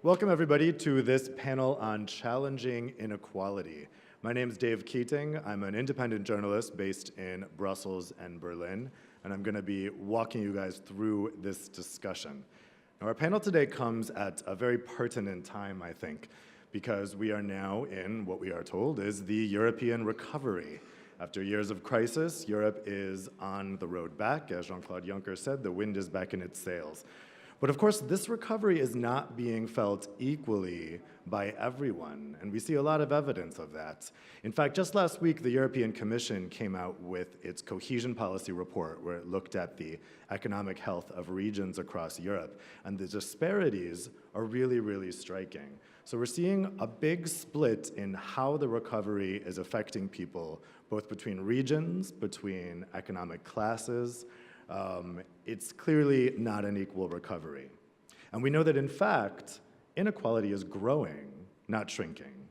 Welcome everybody to this panel on challenging inequality. My name is Dave Keating. I'm an independent journalist based in Brussels and Berlin, and I'm going to be walking you guys through this discussion. Now, our panel today comes at a very pertinent time, I think, because we are now in what we are told is the European recovery. After years of crisis, Europe is on the road back. As Jean-Claude Juncker said, the wind is back in its sails. But of course, this recovery is not being felt equally by everyone, and we see a lot of evidence of that. In fact, just last week, the European Commission came out with its cohesion policy report, where it looked at the economic health of regions across Europe, and the disparities are really, really striking. So we're seeing a big split in how the recovery is affecting people, both between regions, between economic classes. It's clearly not an equal recovery. And we know that, in fact, inequality is growing, not shrinking.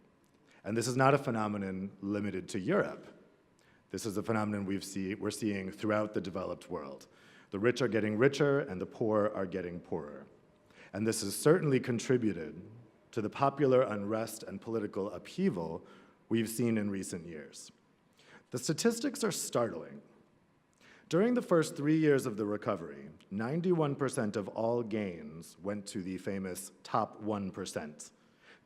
And this is not a phenomenon limited to Europe. This is a phenomenon we're seeing throughout the developed world. The rich are getting richer, and the poor are getting poorer. And this has certainly contributed to the popular unrest and political upheaval we've seen in recent years. The statistics are startling. During the first 3 years of the recovery, 91% of all gains went to the famous top 1%.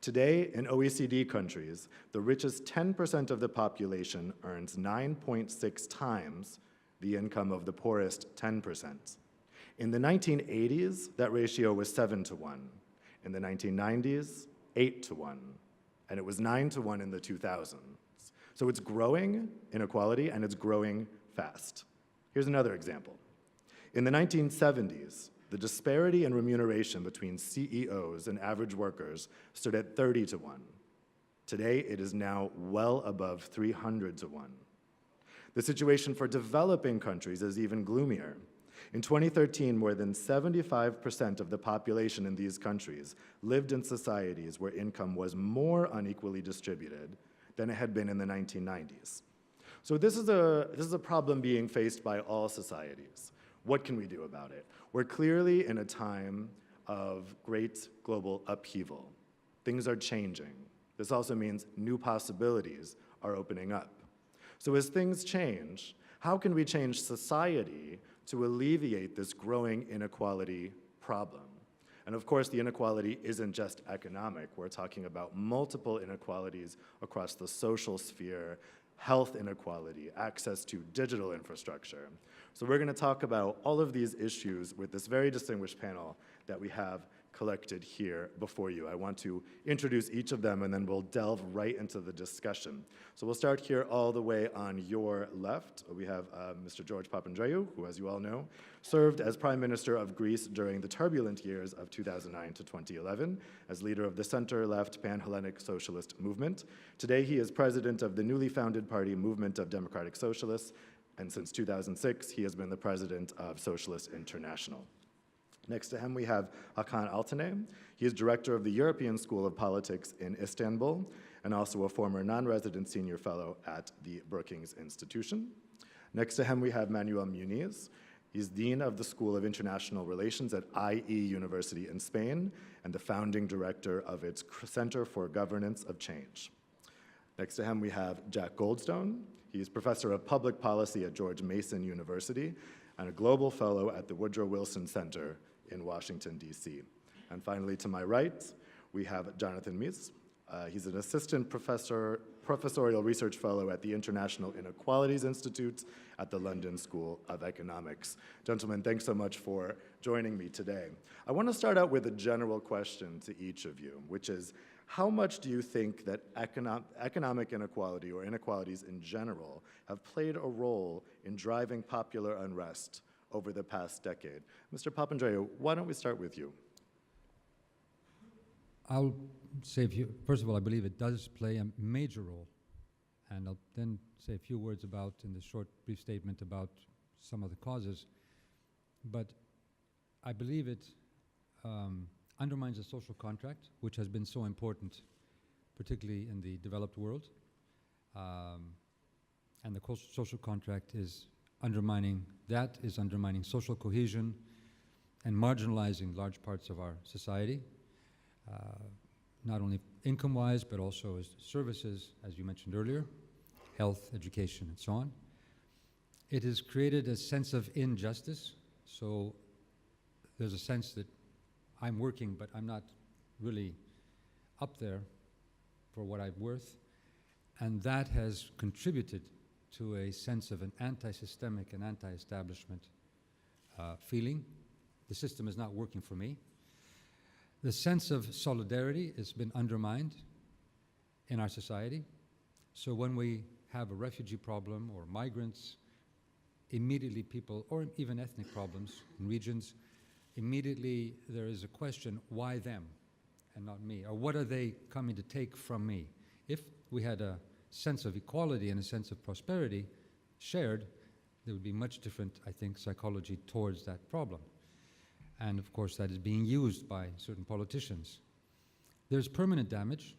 Today, in OECD countries, the richest 10% of the population earns 9.6 times the income of the poorest 10%. In the 1980s, that ratio was 7 to 1. In the 1990s, 8 to 1. And it was 9 to 1 in the 2000s. So it's growing inequality, and it's growing fast. Here's another example. In the 1970s, the disparity in remuneration between CEOs and average workers stood at 30 to 1. Today, it is now well above 300 to 1. The situation for developing countries is even gloomier. In 2013, more than 75% of the population in these countries lived in societies where income was more unequally distributed than it had been in the 1990s. So this is a problem being faced by all societies. What can we do about it? We're clearly in a time of great global upheaval. Things are changing. This also means new possibilities are opening up. So as things change, how can we change society to alleviate this growing inequality problem? And of course, the inequality isn't just economic. We're talking about multiple inequalities across the social sphere, health inequality, access to digital infrastructure. So we're going to talk about all of these issues with this very distinguished panel that we have collected here before you. I want to introduce each of them, and then we'll delve right into the discussion. So we'll start here all the way on your left. We have Mr. George Papandreou, who, as you all know, served as Prime Minister of Greece during the turbulent years of 2009 to 2011 as leader of the center-left Pan-Hellenic Socialist Movement. Today, he is president of the newly founded party Movement of Democratic Socialists, and since 2006, he has been the president of Socialist International. Next to him, we have Hakan Altinay. He is director of the European School of Politics in Istanbul and also a former non-resident senior fellow at the Brookings Institution. Next to him, we have Manuel Muñiz. He's dean of the School of International Relations at IE University in Spain and the founding director of its Center for Governance of Change. Next to him, we have Jack Goldstone. He's professor of public policy at George Mason University and a global fellow at the Woodrow Wilson Center in Washington, D.C. And finally, to my right, we have Jonathan Mijs. He's an assistant professorial research fellow at the International Inequalities Institute at the London School of Economics. Gentlemen, thanks so much for joining me today. I want to start out with a general question to each of you, which is, how much do you think that economic inequality or inequalities in general have played a role in driving popular unrest over the past decade? Mr. Papandreou, why don't we start with you? I'll say first of all, I believe it does play a major role. And I'll then say a few words about, in the short, brief statement, about some of the causes. But I believe it undermines the social contract, which has been so important, particularly in the developed world. And the social contract is undermining social cohesion and marginalizing large parts of our society. not only income-wise, but also as services, as you mentioned earlier, health, education, and so on. It has created a sense of injustice, so there's a sense that I'm working, but I'm not really up there for what I'm worth, and that has contributed to a sense of an anti-systemic and anti-establishment feeling. The system is not working for me. The sense of solidarity has been undermined in our society. So when we have a refugee problem or migrants, immediately people, or even ethnic problems in regions, immediately there is a question, why them and not me? Or what are they coming to take from me? If we had a sense of equality and a sense of prosperity shared, there would be much different, I think, psychology towards that problem. And of course, that is being used by certain politicians. There's permanent damage.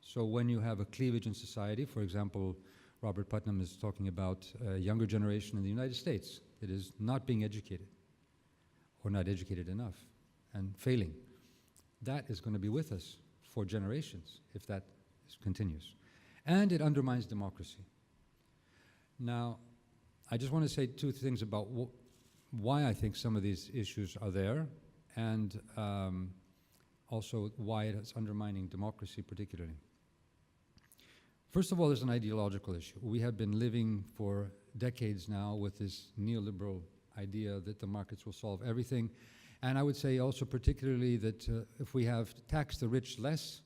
So when you have a cleavage in society, for example, Robert Putnam is talking about a younger generation in the United States that is not being educated or not educated enough and failing. That is going to be with us for generations if that continues. And it undermines democracy. Now, I just want to say two things about why I think some of these issues are there, and also why it is undermining democracy particularly. First of all, there's an ideological issue. We have been living for decades now with this neoliberal idea that the markets will solve everything. And I would say also particularly that if we have taxed the rich less,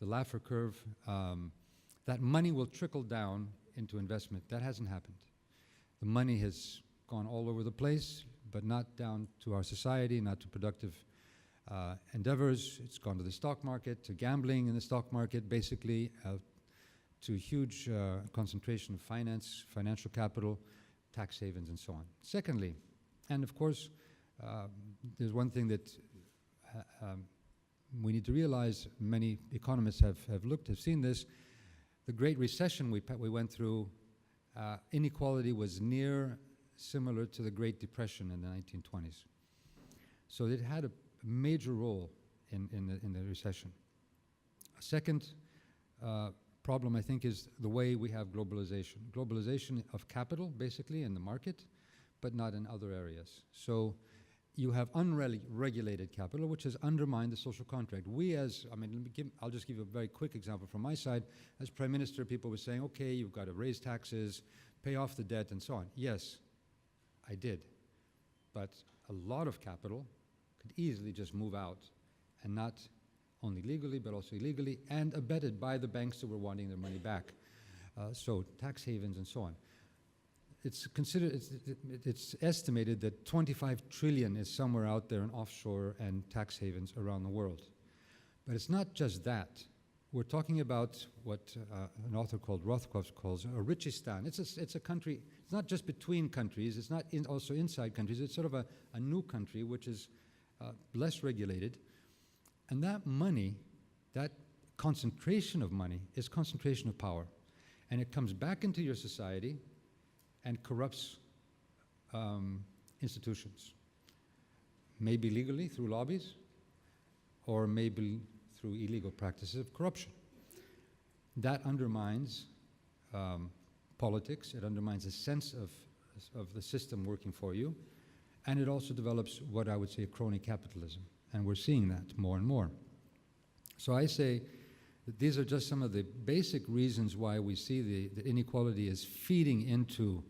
the Laffer curve, that money will trickle down into investment. That hasn't happened. The money has gone all over the place, but not down to our society, not to productive endeavors. It's gone to the stock market, to gambling in the stock market, basically, to huge concentration of finance, financial capital, tax havens, and so on. Secondly, and of course, there's one thing that we need to realize, many economists have seen this. The Great Recession we went through, inequality was near similar to the Great Depression in the 1920s. So it had a major role in the recession. A second problem, I think, is the way we have globalization. Globalization of capital, basically, in the market, but not in other areas. So you have unregulated capital, which has undermined the social contract. I'll just give you a very quick example from my side. As Prime Minister, people were saying, okay, you've got to raise taxes, pay off the debt, and so on. Yes, I did. But a lot of capital could easily just move out, and not only legally, but also illegally, and abetted by the banks that were wanting their money back. So tax havens and so on. It's estimated that 25 trillion is somewhere out there in offshore and tax havens around the world. But it's not just that. We're talking about what an author called Rothkopf calls a richistan. It's a country. It's not just between countries. It's not also inside countries. It's sort of a new country which is less regulated. And that money, that concentration of money, is concentration of power. And it comes back into your society and corrupts institutions. Maybe legally through lobbies, or maybe through illegal practices of corruption. That undermines politics. It undermines a sense of the system working for you. And it also develops what I would say crony capitalism. And we're seeing that more and more. So I say that these are just some of the basic reasons why we see the inequality is feeding into,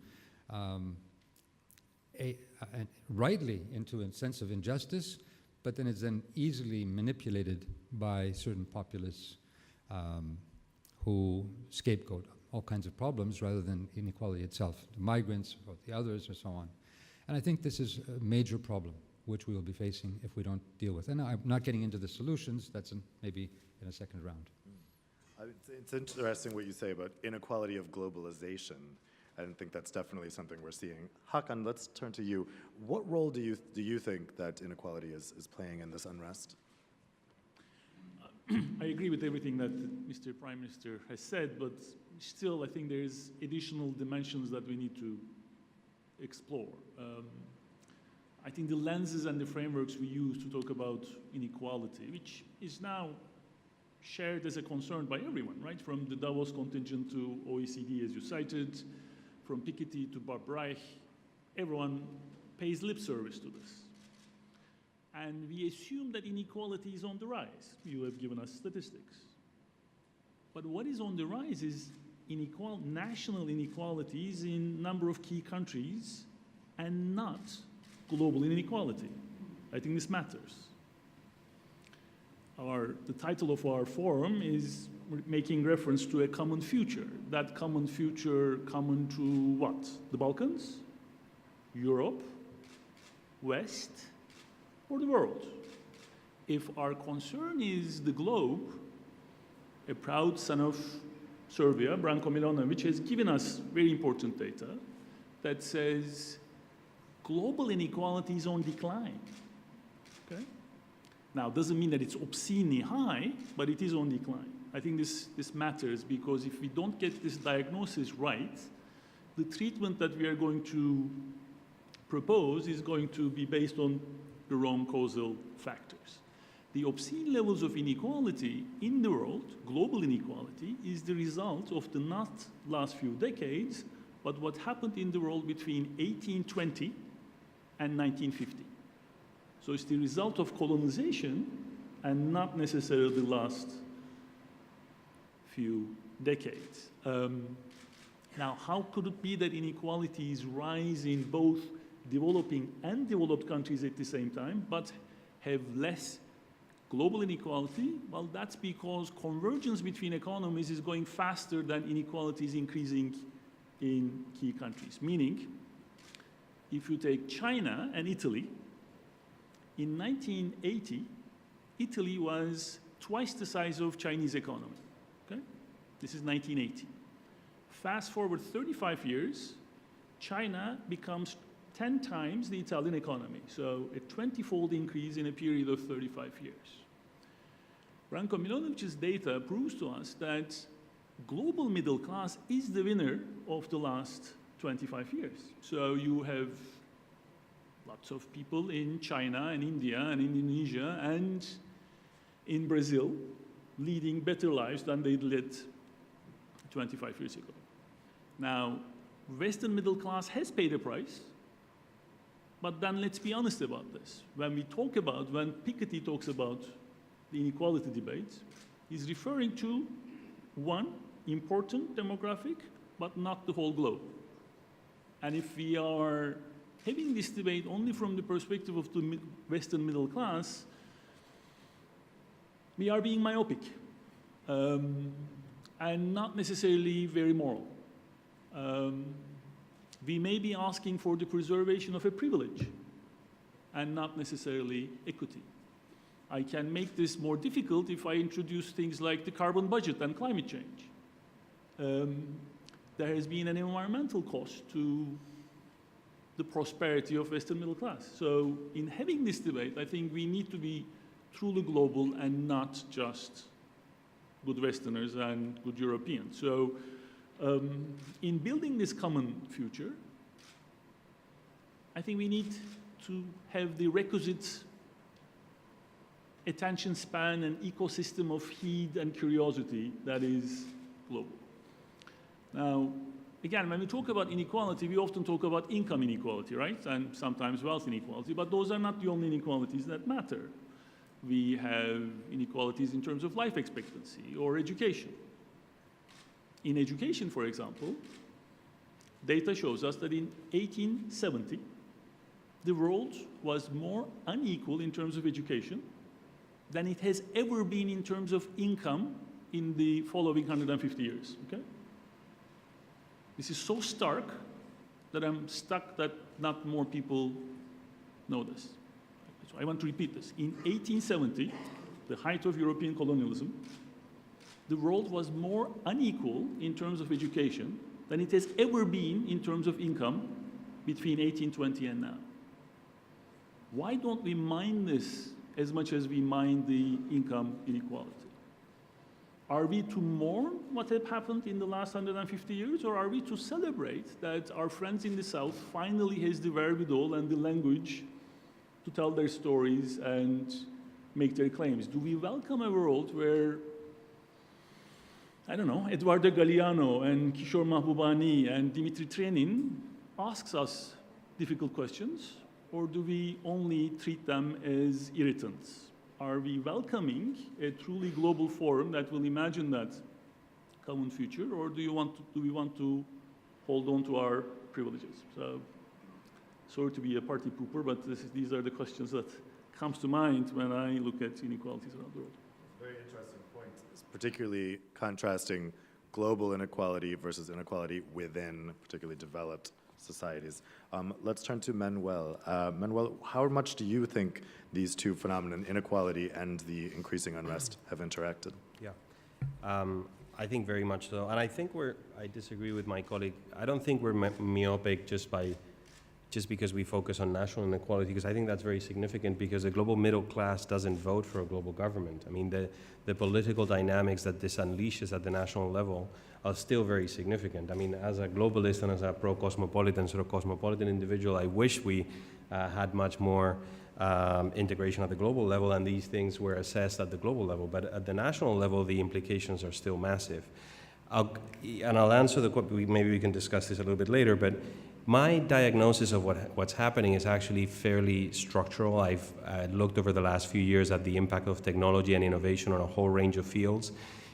rightly into a sense of injustice, but then it's then easily manipulated by certain populists who scapegoat all kinds of problems rather than inequality itself, the migrants or the others or so on. And I think this is a major problem which we will be facing if we don't deal with. And I'm not getting into the solutions, that's maybe in a second round. It's interesting what you say about inequality of globalization. I think that's definitely something we're seeing. Hakan, let's turn to you. What role do you think that inequality is playing in this unrest? I agree with everything that Mr. Prime Minister has said, but still I think there's additional dimensions that we need to explore. I think the lenses and the frameworks we use to talk about inequality, which is now shared as a concern by everyone, right? From the Davos contingent to OECD, as you cited, from Piketty to Bob Reich, everyone pays lip service to this. And we assume that inequality is on the rise. You have given us statistics. But what is on the rise is national inequalities in number of key countries and not global inequality. I think this matters. The title of our forum is making reference to a common future. That common future common to what? The Balkans, Europe, West, or the world? If our concern is the globe, a proud son of Serbia, Branko Milanovic, has given us very important data that says global inequality is on decline. Okay? Now, it doesn't mean that it's obscenely high, but it is on decline. I think this matters because if we don't get this diagnosis right, the treatment that we are going to propose is going to be based on the wrong causal factors. The obscene levels of inequality in the world, global inequality, is the result of the not last few decades, but what happened in the world between 1820 and 1950. So it's the result of colonization and not necessarily the last few decades. Now, how could it be that inequalities rise in both developing and developed countries at the same time, but have less global inequality? Well, that's because convergence between economies is going faster than inequality is increasing in key countries. Meaning, if you take China and Italy, in 1980, Italy was twice the size of Chinese economy. Okay? This is 1980. Fast forward 35 years, China becomes 10 times the Italian economy. So a 20-fold increase in a period of 35 years. Branko Milanovic's data proves to us that global middle class is the winner of the last 25 years. So you have lots of people in China and India and Indonesia and in Brazil leading better lives than they led 25 years ago. Now, Western middle class has paid a price, but then let's be honest about this. When Piketty talks about the inequality debate, he's referring to one important demographic, but not the whole globe. And if we are having this debate only from the perspective of the Western middle class, we are being myopic and not necessarily very moral. We may be asking for the preservation of a privilege and not necessarily equity. I can make this more difficult if I introduce things like the carbon budget and climate change. There has been an environmental cost to the prosperity of Western middle class. So in having this debate, I think we need to be truly global and not just good Westerners and good Europeans. So in building this common future, I think we need to have the requisite attention span and ecosystem of heed and curiosity that is global. Now, again, when we talk about inequality, we often talk about income inequality, right? And sometimes wealth inequality, but those are not the only inequalities that matter. We have inequalities in terms of life expectancy or education. In education, for example, data shows us that in 1870, the world was more unequal in terms of education than it has ever been in terms of income in the following 150 years, okay? This is so stark that I'm stuck that not more people know this. So I want to repeat this. In 1870, the height of European colonialism, the world was more unequal in terms of education than it has ever been in terms of income between 1820 and now. Why don't we mind this as much as we mind the income inequality? Are we to mourn what had happened in the last 150 years, or are we to celebrate that our friends in the South finally has the wherewithal and the language to tell their stories and make their claims. Do we welcome a world where, I don't know, Eduardo Galeano and Kishore Mahbubani and Dimitri Trenin asks us difficult questions, or do we only treat them as irritants? Are we welcoming a truly global forum that will imagine that common future, or do we want to hold on to our privileges? So, sorry to be a party pooper, but these are the questions that comes to mind when I look at inequalities around the world. Very interesting point. It's particularly contrasting global inequality versus inequality within particularly developed societies. Let's turn to Manuel. Manuel, how much do you think these two phenomena, inequality and the increasing unrest, have interacted? Yeah, I think very much so. And I think I disagree with my colleague. I don't think we're myopic just because we focus on national inequality, because I think that's very significant, because the global middle class doesn't vote for a global government. I mean, the political dynamics that this unleashes at the national level are still very significant. I mean, as a globalist and as a pro-cosmopolitan, sort of cosmopolitan individual, I wish we had much more integration at the global level and these things were assessed at the global level. But at the national level, the implications are still massive. I'll answer the question, maybe we can discuss this a little bit later, but my diagnosis of what's happening is actually fairly structural. I've looked over the last few years at the impact of technology and innovation on a whole range of fields.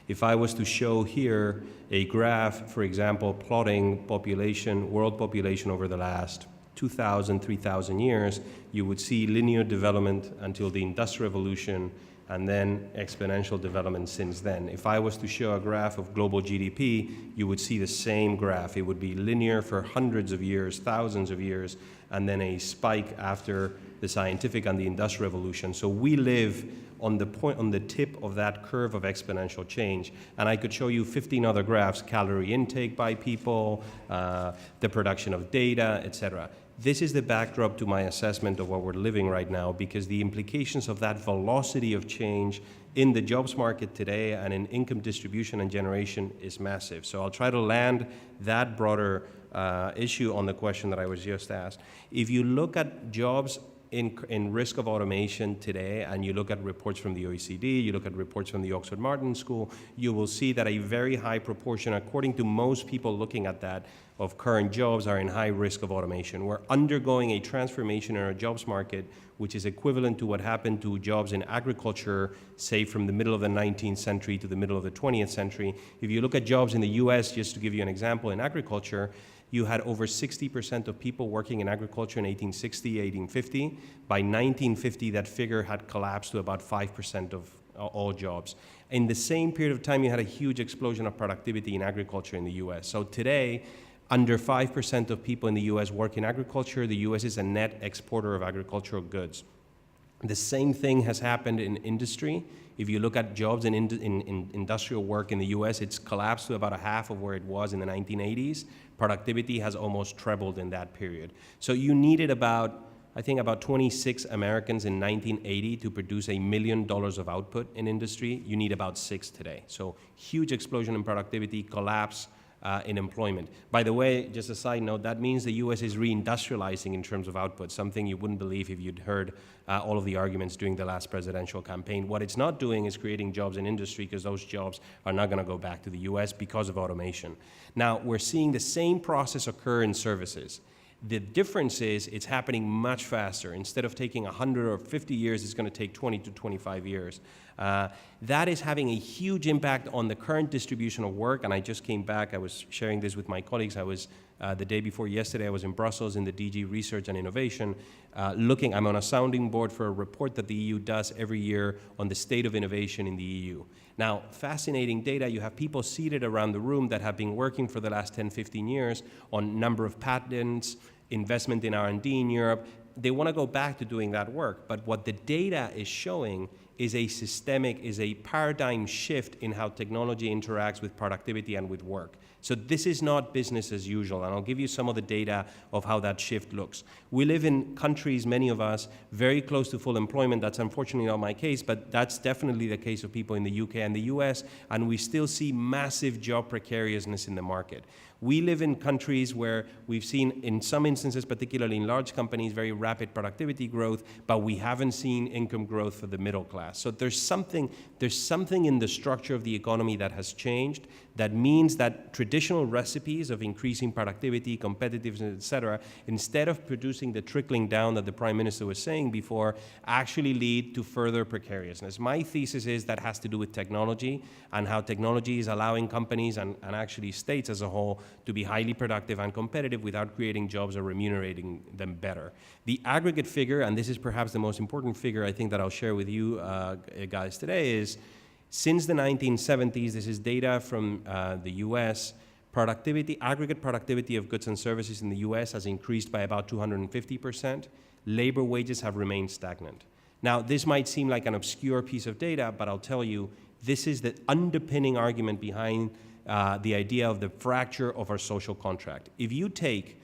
If I was to show here a graph, for example, plotting population, world population over the last 2,000, 3,000 years, you would see linear development until the Industrial Revolution, and then exponential development since then. If I was to show a graph of global GDP, you would see the same graph. It would be linear for hundreds of years, thousands of years, and then a spike after the scientific and the Industrial Revolution. So we live on the tip of that curve of exponential change. And I could show you 15 other graphs, calorie intake by people, the production of data, etc. This is the backdrop to my assessment of what we're living right now, because the implications of that velocity of change in the jobs market today and in income distribution and generation is massive. So I'll try to land that broader issue on the question that I was just asked. If you look at jobs in risk of automation today, and you look at reports from the OECD, you look at reports from the Oxford Martin School, you will see that a very high proportion, according to most people looking at that, of current jobs are in high risk of automation. We're undergoing a transformation in our jobs market, which is equivalent to what happened to jobs in agriculture, say from the middle of the 19th century to the middle of the 20th century. If you look at jobs in the US, just to give you an example, in agriculture, you had over 60% of people working in agriculture in 1860, 1850. By 1950, that figure had collapsed to about 5% of all jobs. In the same period of time, you had a huge explosion of productivity in agriculture in the US. So today, under 5% of people in the US work in agriculture. The US is a net exporter of agricultural goods. The same thing has happened in industry. If you look at jobs in industrial work in the US, it's collapsed to about a half of where it was in the 1980s. Productivity has almost trebled in that period. So you needed about 26 Americans in 1980 to produce $1 million of output in industry. You need about 6 today. So huge explosion in productivity, collapse in employment. By the way, just a side note, that means the US is reindustrializing in terms of output, something you wouldn't believe if you'd heard all of the arguments during the last presidential campaign. What it's not doing is creating jobs in industry, because those jobs are not going to go back to the US because of automation. Now, we're seeing the same process occur in services. The difference is it's happening much faster. Instead of taking 100 or 50 years, it's going to take 20 to 25 years. That is having a huge impact on the current distribution of work, and I just came back. I was sharing this with my colleagues. I was, the day before yesterday, I was in Brussels in the DG Research and Innovation, I'm on a sounding board for a report that the EU does every year on the state of innovation in the EU. Now, fascinating data. You have people seated around the room that have been working for the last 10, 15 years on number of patents, investment in R&D in Europe. They want to go back to doing that work, but what the data is showing is a systemic, is a paradigm shift in how technology interacts with productivity and with work. So this is not business as usual, and I'll give you some of the data of how that shift looks. We live in countries, many of us, very close to full employment. That's unfortunately not my case, but that's definitely the case of people in the UK and the US, and we still see massive job precariousness in the market. We live in countries where we've seen, in some instances, particularly in large companies, very rapid productivity growth, but we haven't seen income growth for the middle class. So there's something in the structure of the economy that has changed that means that traditional recipes of increasing productivity, competitiveness, et cetera, instead of producing the trickling down that the Prime Minister was saying before, actually lead to further precariousness. My thesis is that has to do with technology and how technology is allowing companies and actually states as a whole to be highly productive and competitive without creating jobs or remunerating them better. The aggregate figure, and this is perhaps the most important figure I think that I'll share with you guys today, is since the 1970s, this is data from the US, aggregate productivity of goods and services in the US has increased by about 250%. Labor wages have remained stagnant. Now, this might seem like an obscure piece of data, but I'll tell you, this is the underpinning argument behind the idea of the fracture of our social contract. If you take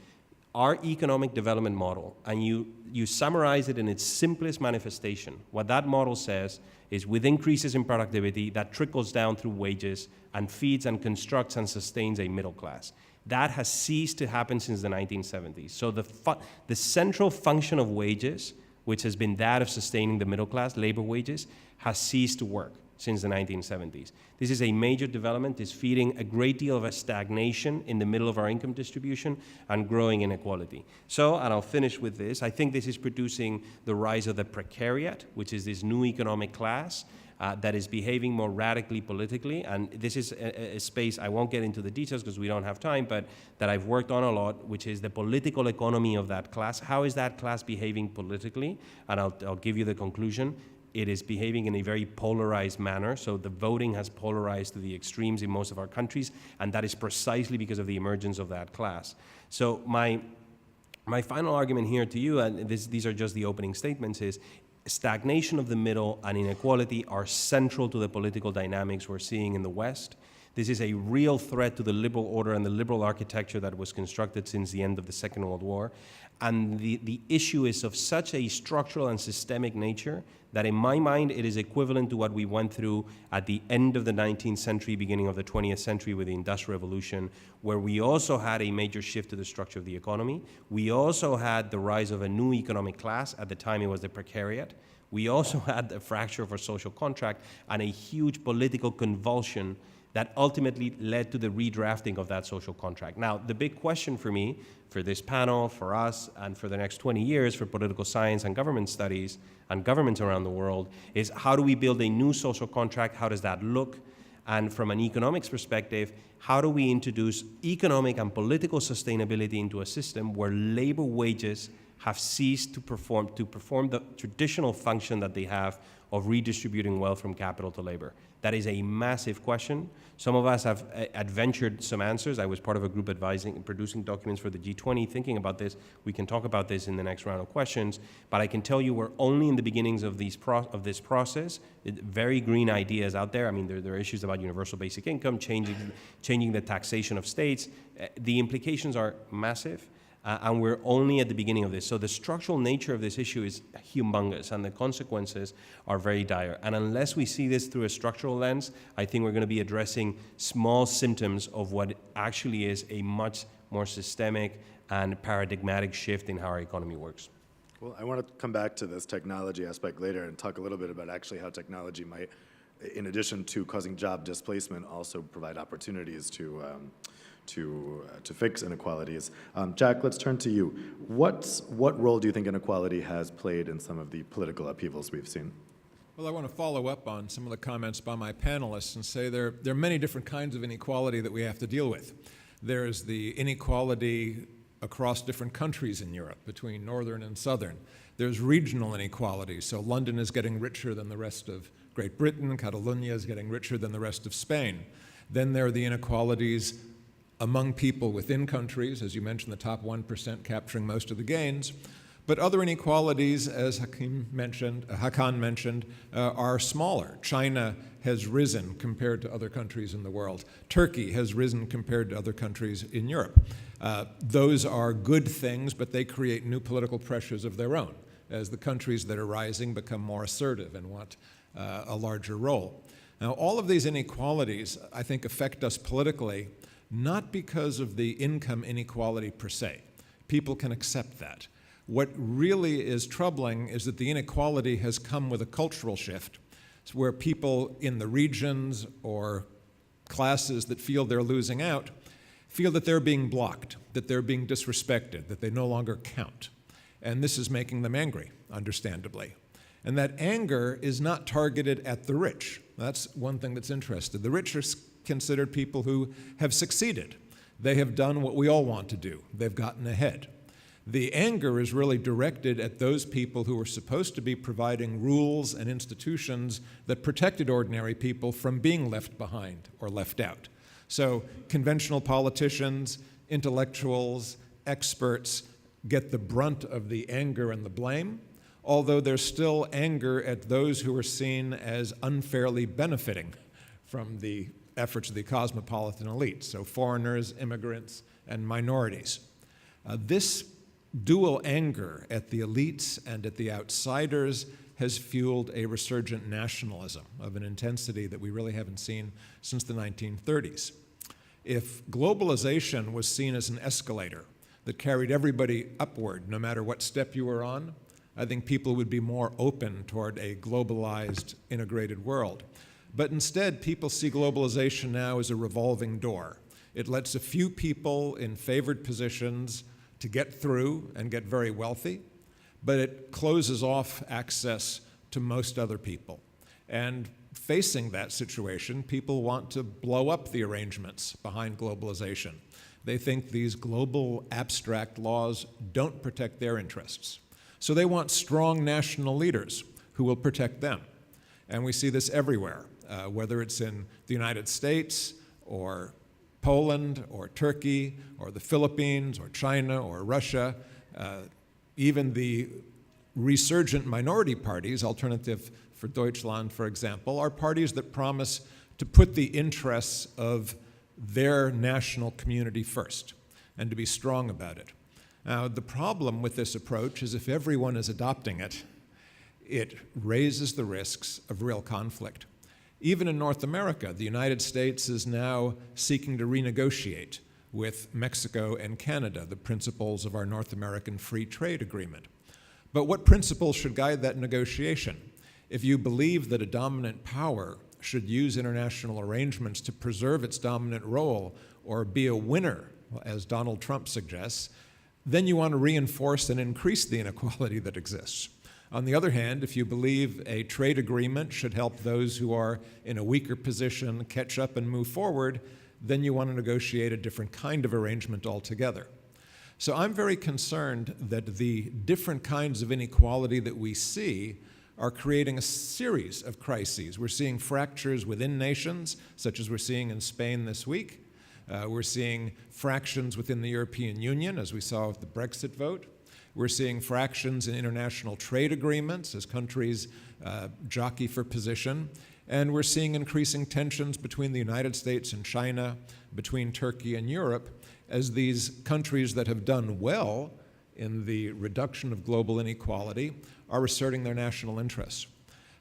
our economic development model and you summarize it in its simplest manifestation, what that model says is with increases in productivity, that trickles down through wages and feeds and constructs and sustains a middle class. That has ceased to happen since the 1970s. So the central function of wages, which has been that of sustaining the middle class, labor wages, has ceased to work since the 1970s. This is a major development. It's feeding a great deal of a stagnation in the middle of our income distribution and growing inequality. So, and I'll finish with this, I think this is producing the rise of the precariat, which is this new economic class that is behaving more radically politically. And this is a space, I won't get into the details because we don't have time, but that I've worked on a lot, which is the political economy of that class. How is that class behaving politically? And I'll give you the conclusion. It is behaving in a very polarized manner. So the voting has polarized to the extremes in most of our countries, and that is precisely because of the emergence of that class. So my final argument here to you, and these are just the opening statements, is stagnation of the middle and inequality are central to the political dynamics we're seeing in the West. This is a real threat to the liberal order and the liberal architecture that was constructed since the end of the Second World War. And the issue is of such a structural and systemic nature that in my mind it is equivalent to what we went through at the end of the 19th century, beginning of the 20th century with the Industrial Revolution, where we also had a major shift to the structure of the economy. We also had the rise of a new economic class. At the time it was the precariat. We also had the fracture of our social contract and a huge political convulsion that ultimately led to the redrafting of that social contract. Now, the big question for me, for this panel, for us, and for the next 20 years for political science and government studies and governments around the world is how do we build a new social contract? How does that look? And from an economics perspective, how do we introduce economic and political sustainability into a system where labor wages have ceased to perform the traditional function that they have of redistributing wealth from capital to labor? That is a massive question. Some of us have adventured some answers. I was part of a group advising and producing documents for the G20 thinking about this. We can talk about this in the next round of questions, but I can tell you we're only in the beginnings of this process. Very green ideas out there. I mean, there are issues about universal basic income, changing the taxation of states. The implications are massive. And we're only at the beginning of this. So the structural nature of this issue is humongous, and the consequences are very dire. And unless we see this through a structural lens, I think we're going to be addressing small symptoms of what actually is a much more systemic and paradigmatic shift in how our economy works. Well, I want to come back to this technology aspect later and talk a little bit about actually how technology might, in addition to causing job displacement, also provide opportunities to fix inequalities. Jack, let's turn to you. What role do you think inequality has played in some of the political upheavals we've seen? Well, I want to follow up on some of the comments by my panelists and say there are many different kinds of inequality that we have to deal with. There's the inequality across different countries in Europe, between northern and southern. There's regional inequality, so London is getting richer than the rest of Great Britain, Catalonia is getting richer than the rest of Spain. Then there are the inequalities among people within countries, as you mentioned, the top 1% capturing most of the gains. But other inequalities, as Hakan mentioned, are smaller. China has risen compared to other countries in the world. Turkey has risen compared to other countries in Europe. Those are good things, but they create new political pressures of their own as the countries that are rising become more assertive and want a larger role. Now, all of these inequalities, I think, affect us politically, not because of the income inequality per se. People can accept that. What really is troubling is that the inequality has come with a cultural shift, where people in the regions or classes that feel they're losing out feel that they're being blocked, that they're being disrespected, that they no longer count. And this is making them angry, understandably. And that anger is not targeted at the rich. That's one thing that's interesting. The rich are considered people who have succeeded. They have done what we all want to do. They've gotten ahead. The anger is really directed at those people who are supposed to be providing rules and institutions that protected ordinary people from being left behind or left out. So conventional politicians, intellectuals, experts get the brunt of the anger and the blame, although there's still anger at those who are seen as unfairly benefiting from the efforts of the cosmopolitan elite, so foreigners, immigrants, and minorities. This dual anger at the elites and at the outsiders has fueled a resurgent nationalism of an intensity that we really haven't seen since the 1930s. If globalization was seen as an escalator that carried everybody upward, no matter what step you were on, I think people would be more open toward a globalized, integrated world. But instead, people see globalization now as a revolving door. It lets a few people in favored positions to get through and get very wealthy, but it closes off access to most other people. And facing that situation, people want to blow up the arrangements behind globalization. They think these global abstract laws don't protect their interests. So they want strong national leaders who will protect them. And we see this everywhere, whether it's in the United States or Poland or Turkey or the Philippines or China or Russia. Even the resurgent minority parties, Alternative for Deutschland, for example, are parties that promise to put the interests of their national community first and to be strong about it. Now, the problem with this approach is if everyone is adopting it, it raises the risks of real conflict. Even in North America, the United States is now seeking to renegotiate with Mexico and Canada the principles of our North American Free Trade Agreement. But what principles should guide that negotiation? If you believe that a dominant power should use international arrangements to preserve its dominant role or be a winner, as Donald Trump suggests, then you want to reinforce and increase the inequality that exists. On the other hand, if you believe a trade agreement should help those who are in a weaker position catch up and move forward, then you want to negotiate a different kind of arrangement altogether. So I'm very concerned that the different kinds of inequality that we see are creating a series of crises. We're seeing fractures within nations, such as we're seeing in Spain this week. We're seeing fractions within the European Union, as we saw with the Brexit vote. We're seeing fractions in international trade agreements as countries jockey for position. And we're seeing increasing tensions between the United States and China, between Turkey and Europe, as these countries that have done well in the reduction of global inequality are asserting their national interests.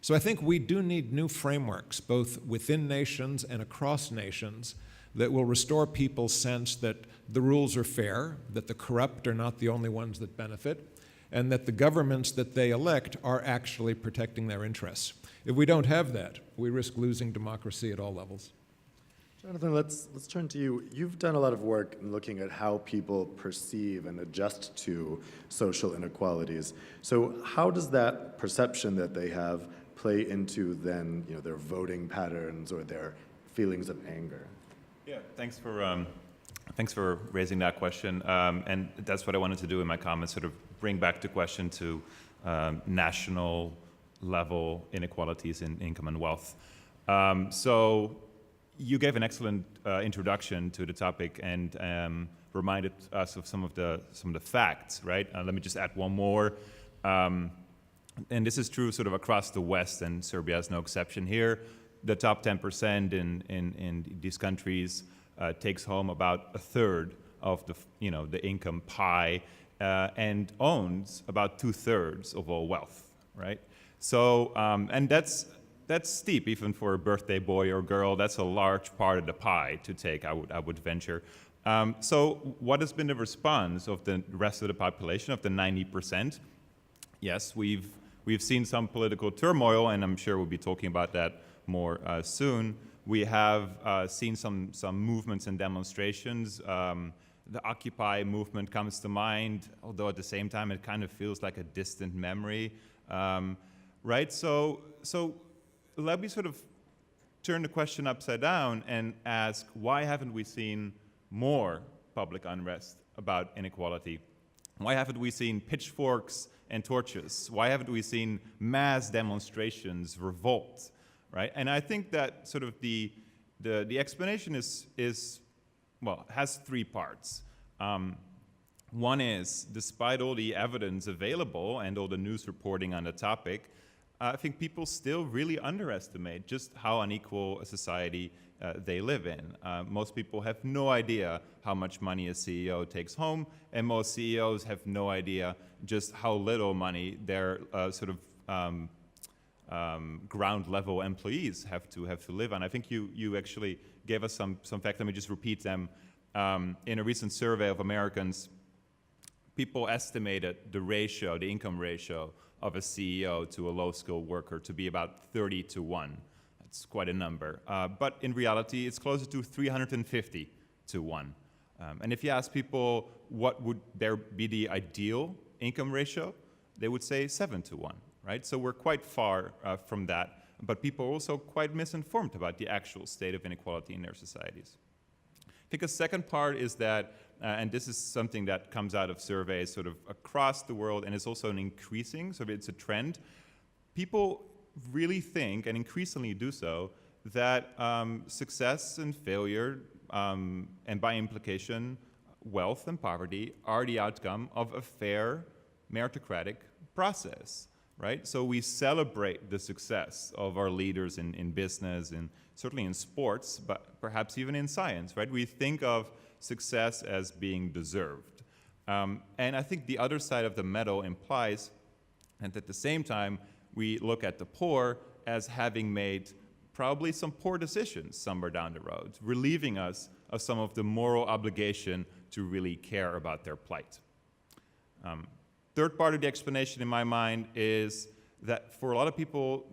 So I think we do need new frameworks, both within nations and across nations, that will restore people's sense that the rules are fair, that the corrupt are not the only ones that benefit, and that the governments that they elect are actually protecting their interests. If we don't have that, we risk losing democracy at all levels. Jonathan, let's turn to you. You've done a lot of work in looking at how people perceive and adjust to social inequalities. So how does that perception that they have play into then, their voting patterns or their feelings of anger? Yeah, thanks for raising that question. And that's what I wanted to do in my comments, sort of bring back the question to national level inequalities in income and wealth. So you gave an excellent introduction to the topic and reminded us of some of the facts, right? Let me just add one more. And this is true sort of across the West, and Serbia is no exception here. The top 10% in these countries takes home about a third of the income pie and owns about 2/3 of all wealth, right? So, and that's steep even for a birthday boy or girl. That's a large part of the pie to take, I would venture. So what has been the response of the rest of the population, of the 90%? Yes, we've seen some political turmoil, and I'm sure we'll be talking about that more soon. We have seen some movements and demonstrations. The Occupy movement comes to mind, although at the same time it kind of feels like a distant memory, right? So let me sort of turn the question upside down and ask, why haven't we seen more public unrest about inequality? Why haven't we seen pitchforks and torches? Why haven't we seen mass demonstrations, revolt, right? And I think that sort of the explanation has three parts. One is, despite all the evidence available and all the news reporting on the topic, I think people still really underestimate just how unequal a society they live in. Most people have no idea how much money a CEO takes home, and most CEOs have no idea just how little money their ground level employees have to live on. I think you actually gave us some facts. Let me just repeat them. In a recent survey of Americans, people estimated the income ratio of a CEO to a low-skilled worker to be about 30 to 1. That's quite a number. But in reality, it's closer to 350 to 1. And if you ask people what would there be the ideal income ratio, they would say 7 to 1, right? So we're quite far from that, but people are also quite misinformed about the actual state of inequality in their societies. I think a second part is that, and this is something that comes out of surveys sort of across the world, and it's also an increasing, so it's a trend. People really think, and increasingly do so, that success and failure, and by implication, wealth and poverty, are the outcome of a fair, meritocratic process, right? So we celebrate the success of our leaders in business, and certainly in sports, but perhaps even in science, right? We think of success as being deserved. And I think the other side of the medal implies, and at the same time, we look at the poor as having made probably some poor decisions somewhere down the road, relieving us of some of the moral obligation to really care about their plight. Third part of the explanation in my mind is that for a lot of people,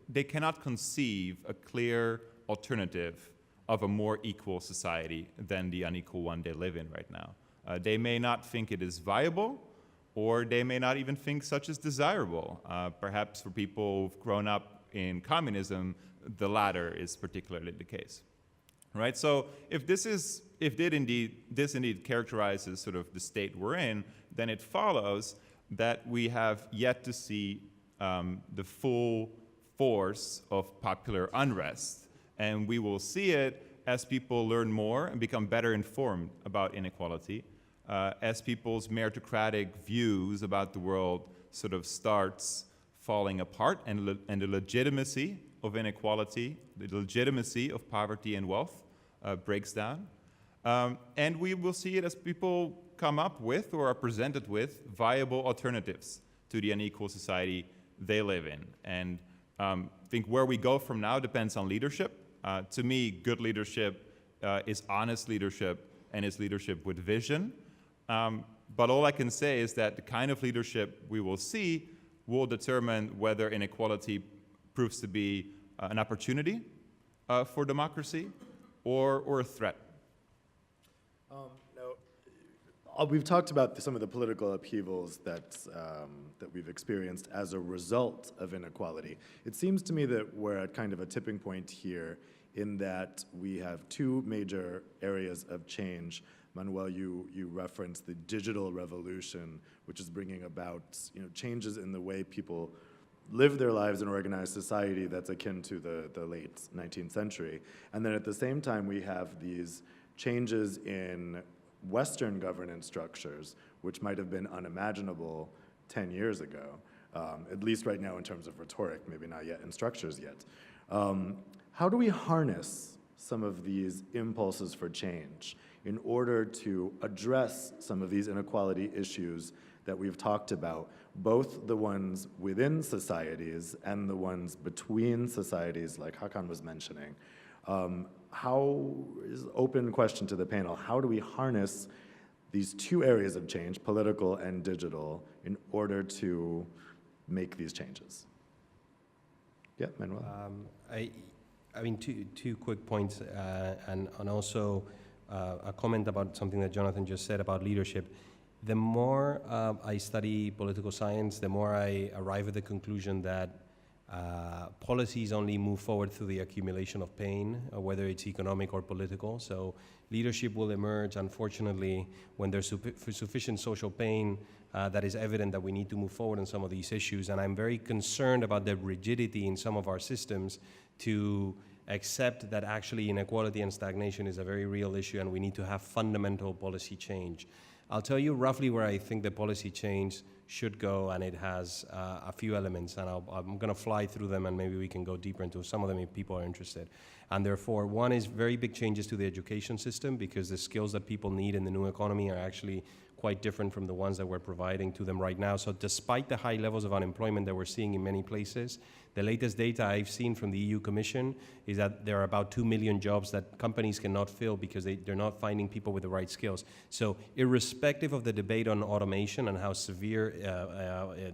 they cannot conceive a clear alternative of a more equal society than the unequal one they live in right now. They may not think it is viable, or they may not even think such is desirable. Perhaps for people who've grown up in communism, the latter is particularly the case, right? So if this indeed characterizes sort of the state we're in, then it follows that we have yet to see the full force of popular unrest. And we will see it as people learn more and become better informed about inequality, as people's meritocratic views about the world sort of starts falling apart, and the legitimacy of inequality, the legitimacy of poverty and wealth breaks down. And we will see it as people come up with or are presented with viable alternatives to the unequal society they live in. And I think where we go from now depends on leadership. To me, good leadership is honest leadership and is leadership with vision. But all I can say is that the kind of leadership we will see will determine whether inequality proves to be an opportunity for democracy or a threat. We've talked about some of the political upheavals that we've experienced as a result of inequality. It seems to me that we're at kind of a tipping point here in that we have two major areas of change. Manuel, you referenced the digital revolution, which is bringing about changes in the way people live their lives in organized society that's akin to the late 19th century. And then at the same time, we have these changes in Western governance structures, which might have been unimaginable 10 years ago, at least right now in terms of rhetoric, maybe not yet in structures yet. How do we harness some of these impulses for change in order to address some of these inequality issues that we've talked about, both the ones within societies and the ones between societies, like Hakan was mentioning? How is open question to the panel, how do we harness these two areas of change, political and digital, in order to make these changes? Yeah, Manuel. I mean, two quick points, and also a comment about something that Jonathan just said about leadership. The more I study political science, the more I arrive at the conclusion that policies only move forward through the accumulation of pain, whether it's economic or political. So leadership will emerge, unfortunately, when there's sufficient social pain that is evident that we need to move forward on some of these issues. And I'm very concerned about the rigidity in some of our systems to accept that actually inequality and stagnation is a very real issue and we need to have fundamental policy change. I'll tell you roughly where I think the policy change should go, and it has a few elements, and I'm going to fly through them, and maybe we can go deeper into some of them if people are interested. And therefore, one is very big changes to the education system, because the skills that people need in the new economy are actually quite different from the ones that we're providing to them right now. So despite the high levels of unemployment that we're seeing in many places, the latest data I've seen from the EU Commission is that there are about 2 million jobs that companies cannot fill because they're not finding people with the right skills. So irrespective of the debate on automation and how severe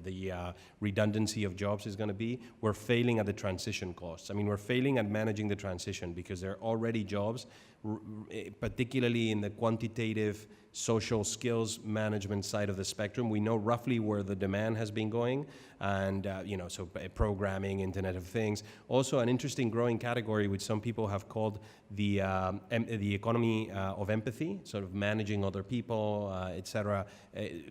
the redundancy of jobs is going to be, we're failing at the transition costs. I mean, we're failing at managing the transition because there are already jobs, particularly in the quantitative social skills management side of the spectrum. We know roughly where the demand has been going, and so programming, Internet of Things. Also, an interesting growing category which some people have called the economy of empathy, sort of managing other people, etc.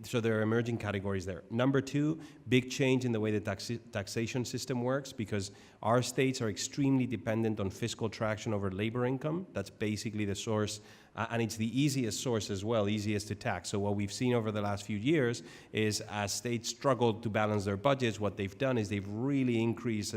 So there are emerging categories there. Number two, big change in the way the taxation system works, because our states are extremely dependent on fiscal traction over labor income. That's basically the source. And it's the easiest source as well, easiest to tax. So what we've seen over the last few years is as states struggled to balance their budgets, what they've done is they've really increased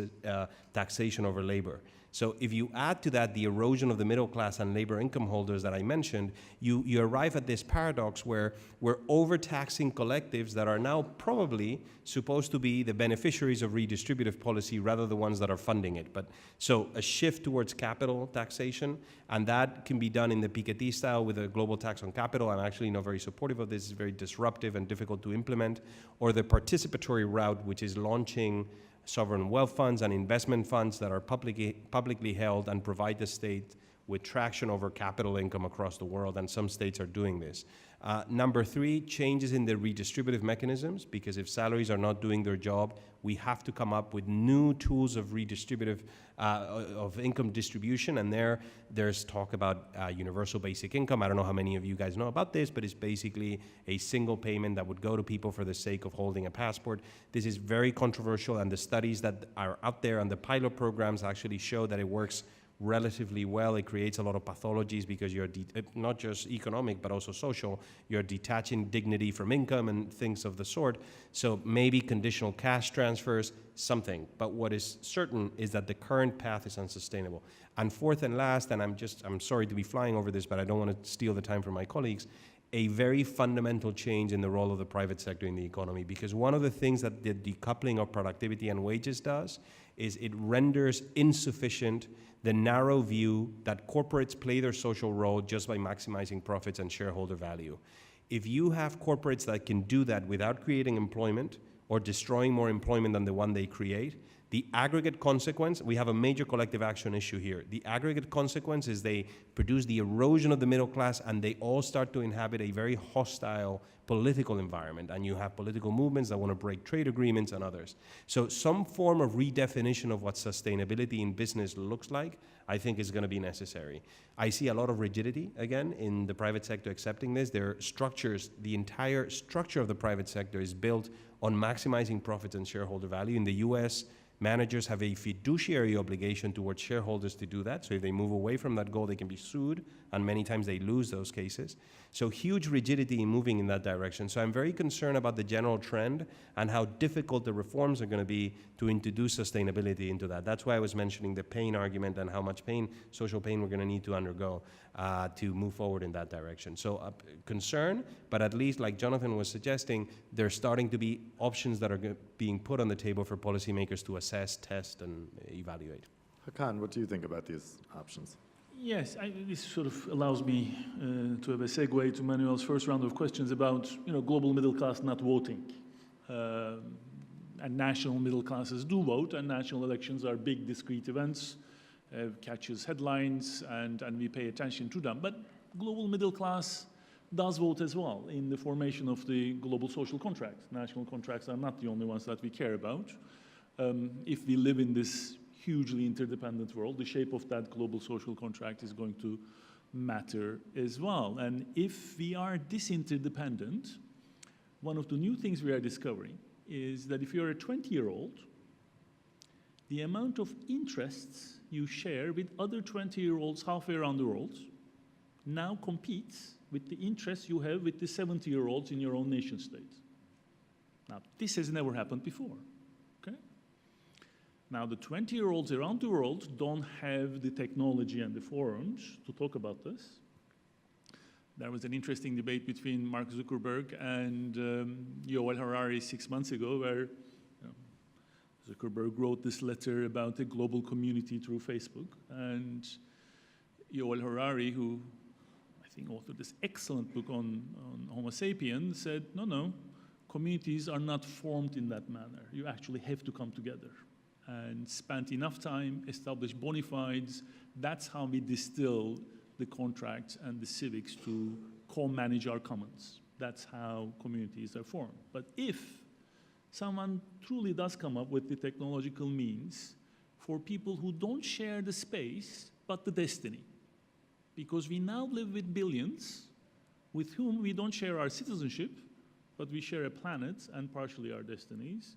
taxation over labor. So if you add to that the erosion of the middle class and labor income holders that I mentioned, you arrive at this paradox where we're overtaxing collectives that are now probably supposed to be the beneficiaries of redistributive policy rather than the ones that are funding it. But so a shift towards capital taxation, and that can be done in the Piketty style with a global tax on capital. I'm actually not very supportive of this. It's very disruptive and difficult to implement. Or the participatory route, which is launching sovereign wealth funds and investment funds that are publicly held and provide the state with traction over capital income across the world, and some states are doing this. Number three, changes in the redistributive mechanisms, because if salaries are not doing their job, we have to come up with new tools of redistributive, of income distribution, and there's talk about universal basic income. I don't know how many of you guys know about this, but it's basically a single payment that would go to people for the sake of holding a passport. This is very controversial, and the studies that are out there and the pilot programs actually show that it works relatively well. It creates a lot of pathologies because you're not just economic but also social. You're detaching dignity from income and things of the sort. So maybe conditional cash transfers, something. But what is certain is that the current path is unsustainable. And fourth and last, and I'm sorry to be flying over this, but I don't want to steal the time from my colleagues, a very fundamental change in the role of the private sector in the economy. Because one of the things that the decoupling of productivity and wages does is it renders insufficient the narrow view that corporates play their social role just by maximizing profits and shareholder value. If you have corporates that can do that without creating employment or destroying more employment than the one they create, The aggregate consequence, we have a major collective action issue here. The aggregate consequence is they produce the erosion of the middle class, and they all start to inhabit a very hostile political environment, and you have political movements that want to break trade agreements and others. So some form of redefinition of what sustainability in business looks like, I think, is going to be necessary. I see a lot of rigidity, again, in the private sector accepting this. Their structures, the entire structure of the private sector is built on maximizing profits and shareholder value. In the US, managers have a fiduciary obligation towards shareholders to do that. So if they move away from that goal, they can be sued, and many times they lose those cases. So huge rigidity in moving in that direction. So I'm very concerned about the general trend and how difficult the reforms are going to be to introduce sustainability into that. That's why I was mentioning the pain argument and how much pain, social pain, we're going to need to undergo to move forward in that direction. So concern, but at least, like Jonathan was suggesting, there's starting to be options that are being put on the table for policymakers to assess, test, and evaluate. Hakan, what do you think about these options? Yes, this sort of allows me to have a segue to Manuel's first round of questions about, global middle class not voting. And national middle classes do vote, and national elections are big, discrete events, catches headlines, and we pay attention to them. But global middle class does vote as well in the formation of the global social contract. National contracts are not the only ones that we care about. If we live in this hugely interdependent world, the shape of that global social contract is going to matter as well. And if we are this interdependent, one of the new things we are discovering is that if you're a 20-year-old, the amount of interests you share with other 20-year-olds halfway around the world now competes with the interests you have with the 70-year-olds in your own nation state. Now, this has never happened before. Now, the 20-year-olds around the world don't have the technology and the forums to talk about this. There was an interesting debate between Mark Zuckerberg and Yuval Harari 6 months ago, where Zuckerberg wrote this letter about a global community through Facebook. And Yuval Harari, who I think authored this excellent book on Homo sapiens, said, no, communities are not formed in that manner. You actually have to come together and spend enough time, establish bona fides. That's how we distill the contracts and the civics to co-manage our commons. That's how communities are formed. But if someone truly does come up with the technological means for people who don't share the space, but the destiny, because we now live with billions with whom we don't share our citizenship, but we share a planet and partially our destinies,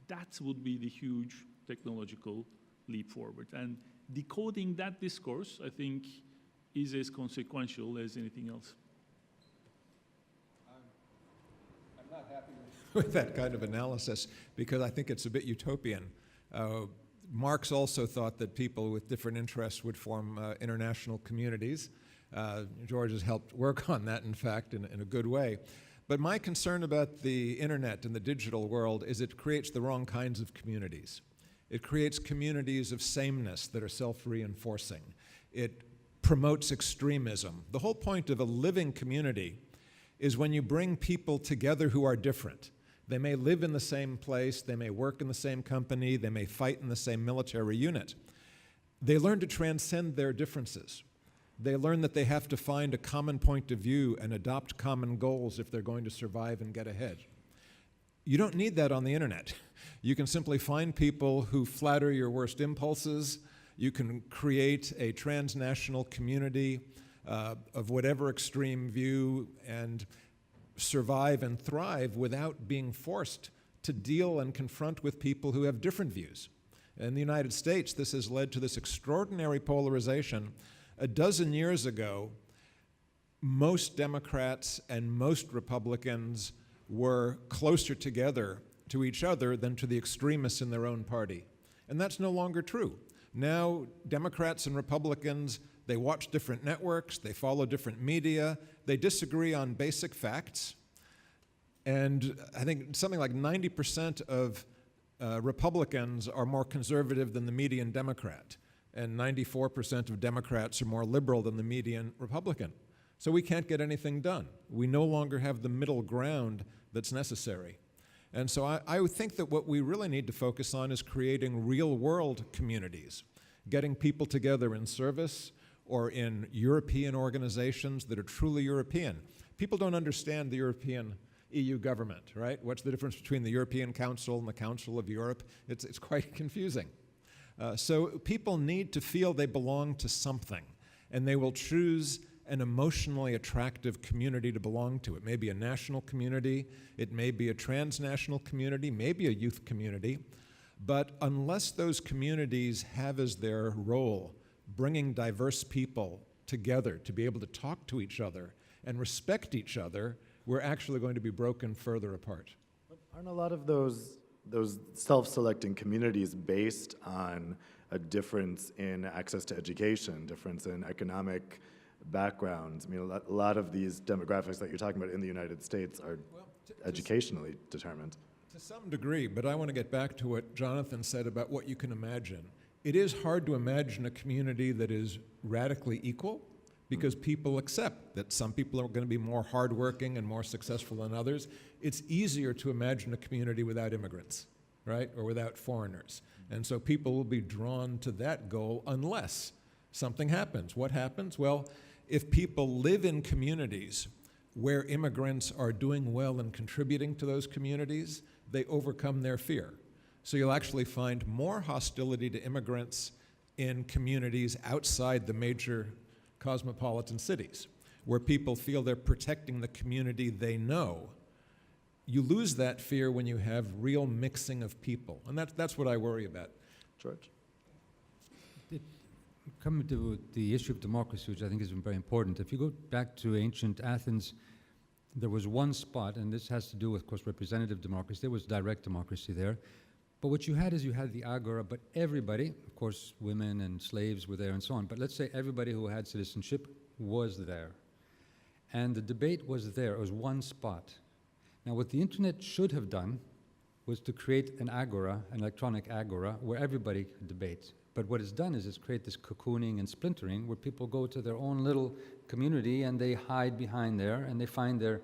that would be the huge technological leap forward. And decoding that discourse, I think, is as consequential as anything else. I'm not happy with that kind of analysis because I think it's a bit utopian. Marx also thought that people with different interests would form international communities. George has helped work on that, in fact, in a good way. But my concern about the internet and the digital world is it creates the wrong kinds of communities. It creates communities of sameness that are self-reinforcing. It promotes extremism. The whole point of a living community is when you bring people together who are different. They may live in the same place, they may work in the same company, they may fight in the same military unit. They learn to transcend their differences. They learn that they have to find a common point of view and adopt common goals if they're going to survive and get ahead. You don't need that on the internet. You can simply find people who flatter your worst impulses. You can create a transnational community of whatever extreme view and survive and thrive without being forced to deal and confront with people who have different views. In the United States, this has led to this extraordinary polarization. A dozen years ago, most Democrats and most Republicans were closer together to each other than to the extremists in their own party. And that's no longer true. Now, Democrats and Republicans, they watch different networks, they follow different media, they disagree on basic facts, and I think something like 90% of Republicans are more conservative than the median Democrat, and 94% of Democrats are more liberal than the median Republican. So we can't get anything done. We no longer have the middle ground that's necessary. And so I would think that what we really need to focus on is creating real-world communities, getting people together in service or in European organizations that are truly European. People don't understand the European EU government, right? What's the difference between the European Council and the Council of Europe? It's quite confusing. So people need to feel they belong to something, and they will choose an emotionally attractive community to belong to. It may be a national community, it may be a transnational community, maybe a youth community, but unless those communities have as their role bringing diverse people together to be able to talk to each other and respect each other, we're actually going to be broken further apart. Aren't a lot of those self-selecting communities based on a difference in access to education, difference in economic backgrounds? I mean, a lot of these demographics that you're talking about in the United States are educationally determined. To some degree, but I want to get back to what Jonathan said about what you can imagine. It is hard to imagine a community that is radically equal because people accept that some people are going to be more hardworking and more successful than others. It's easier to imagine a community without immigrants, right, or without foreigners. And so people will be drawn to that goal unless something happens. What happens? Well, if people live in communities where immigrants are doing well and contributing to those communities, they overcome their fear. So you'll actually find more hostility to immigrants in communities outside the major cosmopolitan cities, where people feel they're protecting the community they know. You lose that fear when you have real mixing of people, and that's what I worry about. George? Coming to the issue of democracy, which I think is very important, if you go back to ancient Athens, there was one spot, and this has to do with, of course, representative democracy. There was direct democracy there. But what you had is you had the agora, but everybody, of course, women and slaves were there and so on, but let's say everybody who had citizenship was there. And the debate was there. It was one spot. Now, what the internet should have done was to create an agora, an electronic agora, where everybody could debate. But what it's done is it's create this cocooning and splintering where people go to their own little community and they hide behind there and they find their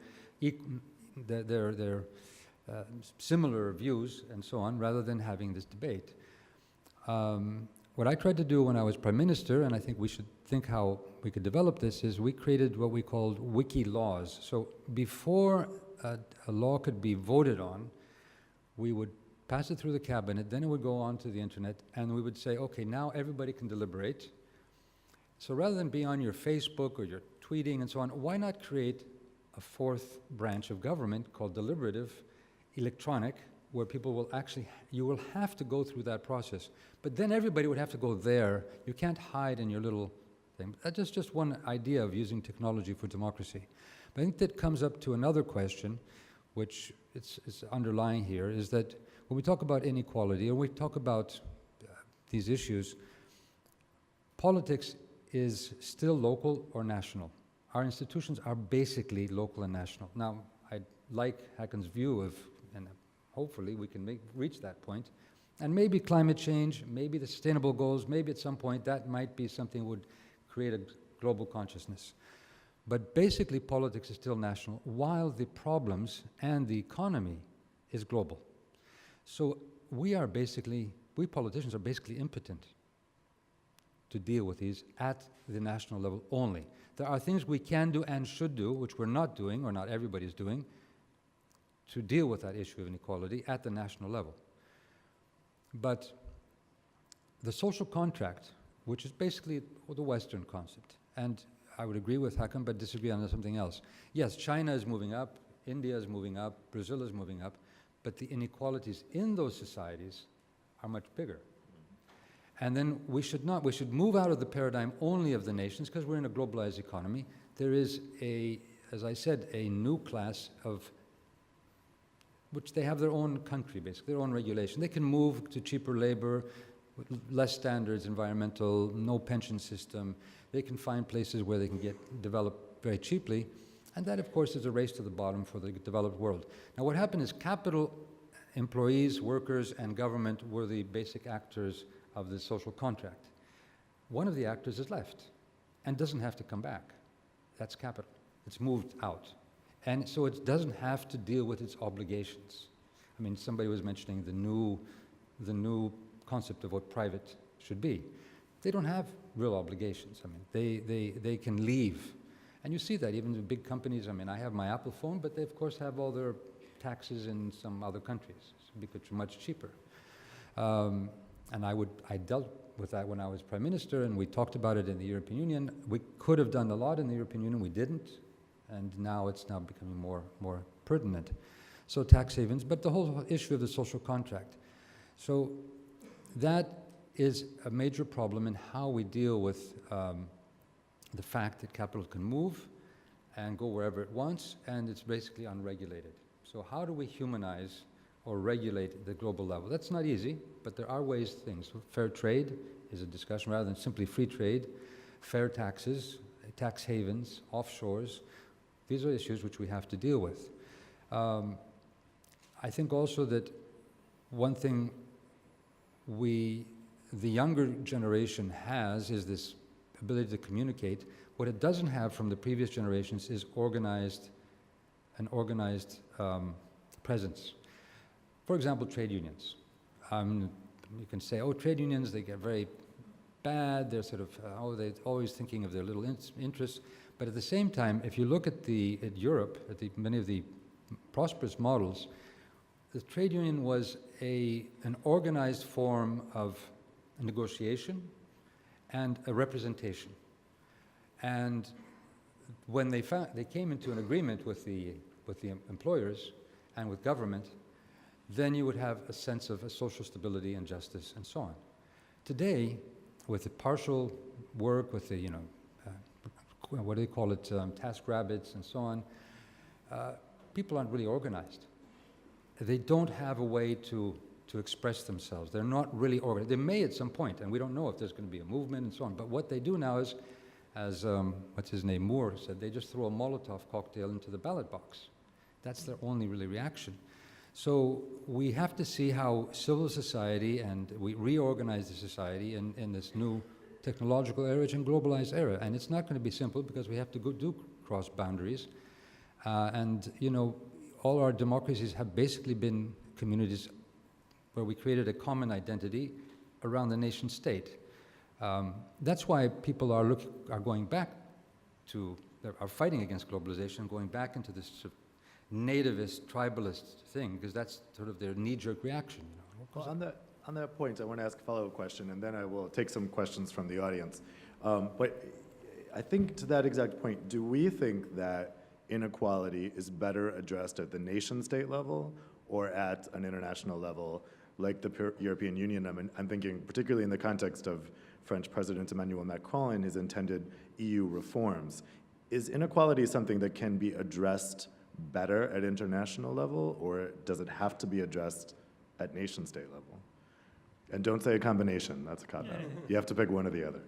similar views and so on, rather than having this debate. What I tried to do when I was Prime Minister, and I think we should think how we could develop this, is we created what we called wiki laws. So before a law could be voted on, we would pass it through the cabinet, then it would go on to the internet, and we would say, okay, now everybody can deliberate. So rather than be on your Facebook or your tweeting and so on, why not create a fourth branch of government called deliberative, electronic, where people will actually, you will have to go through that process. But then everybody would have to go there. You can't hide in your little thing. That's just one idea of using technology for democracy. But I think that comes up to another question, which is underlying here, is that when we talk about inequality, or we talk about these issues, politics is still local or national. Our institutions are basically local and national. Now, I like Hakan's view of, and hopefully we can reach that point, and maybe climate change, maybe the sustainable goals, maybe at some point that might be something would create a global consciousness. But basically politics is still national, while the problems and the economy is global. So we politicians are basically impotent to deal with these at the national level only. There are things we can do and should do, which we're not doing, or not everybody's doing, to deal with that issue of inequality at the national level. But the social contract, which is basically the Western concept, and I would agree with Hakan, but disagree on something else. Yes, China is moving up, India is moving up, Brazil is moving up, but the inequalities in those societies are much bigger. And then we should move out of the paradigm only of the nations, because we're in a globalized economy. There is as I said, a new class of, which they have their own country, basically, their own regulation. They can move to cheaper labor, with less standards, environmental, no pension system. They can find places where they can develop very cheaply. And that, of course, is a race to the bottom for the developed world. Now, what happened is capital, employees, workers, and government were the basic actors of the social contract. One of the actors is left and doesn't have to come back. That's capital. It's moved out. And so it doesn't have to deal with its obligations. I mean, somebody was mentioning the new concept of what private should be. They don't have real obligations. I mean, they can leave. And you see that even in big companies. I mean, I have my Apple phone, but they, of course, have all their taxes in some other countries because it's much cheaper. And I dealt with that when I was Prime Minister, and we talked about it in the European Union. We could have done a lot in the European Union. We didn't. And now it's now becoming more pertinent. So tax havens, but the whole issue of the social contract. So that is a major problem in how we deal with the fact that capital can move and go wherever it wants, and it's basically unregulated. So how do we humanize or regulate the global level? That's not easy, but there are ways, things. Fair trade is a discussion rather than simply free trade. Fair taxes, tax havens, offshores. These are issues which we have to deal with. I think also that one thing the younger generation has is this ability to communicate. What it doesn't have from the previous generations is an organized presence. For example, trade unions. You can say, oh, trade unions, they get very bad, they're sort of, they're always thinking of their little interests. But at the same time, if you look at Europe, at many of the prosperous models, the trade union was an organized form of negotiation and a representation. And when they came into an agreement with the employers and with government, then you would have a sense of a social stability and justice and so on. Today, with the partial work, with the, what do they call it, task rabbits and so on, people aren't really organized. They don't have a way to express themselves. They're not really organized. They may at some point, and we don't know if there's going to be a movement and so on, but what they do now is, as what's his name, Moore said, they just throw a Molotov cocktail into the ballot box. That's their only really reaction. So we have to see how civil society, and we reorganize the society in this new technological era and globalized era. And it's not going to be simple because we have to do cross boundaries. All our democracies have basically been communities where we created a common identity around the nation state. That's why people are going back to, are fighting against globalization, going back into this sort of nativist, tribalist thing, because that's sort of their knee-jerk reaction. Well, on that point, I want to ask a follow-up question, and then I will take some questions from the audience. But I think to that exact point, do we think that inequality is better addressed at the nation-state level or at an international level, like the European Union? I'm thinking particularly in the context of French President Emmanuel Macron and his intended EU reforms. Is inequality something that can be addressed better at international level, or does it have to be addressed at nation-state level? And don't say a combination, that's a cop-out. You have to pick one or the other.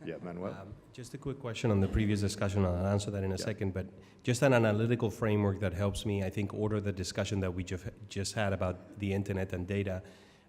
Yeah, Manuel? Just a quick question on the previous discussion, I'll answer that in a second, but just an analytical framework that helps me, I think, order the discussion that we just had about the internet and data.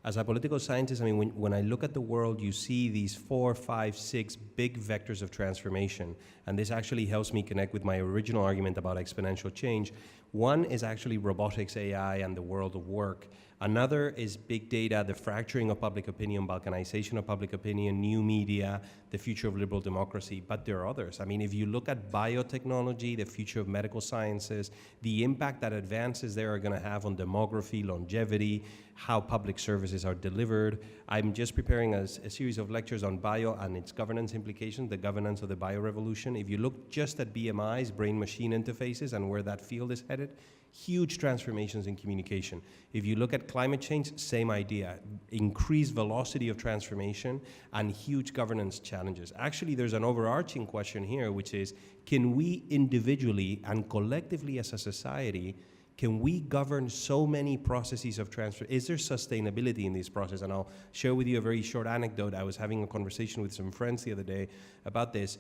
As a political scientist, I mean, when I look at the world, you see these 4, 5, 6 big vectors of transformation, and this actually helps me connect with my original argument about exponential change. One is actually robotics, AI, and the world of work. Another is big data, the fracturing of public opinion, balkanization of public opinion, new media, the future of liberal democracy, but there are others. I mean, if you look at biotechnology, the future of medical sciences, the impact that advances there are going to have on demography, longevity, how public services are delivered. I'm just preparing a series of lectures on bio and its governance implications, the governance of the biorevolution. If you look just at BMIs, brain-machine interfaces, and where that field is headed, huge transformations in communication. If you look at climate change, same idea. Increased velocity of transformation and huge governance challenges. Actually, there's an overarching question here, which is, can we individually and collectively as a society, can we govern so many processes of transfer? Is there sustainability in this process? And I'll share with you a very short anecdote. I was having a conversation with some friends the other day about this.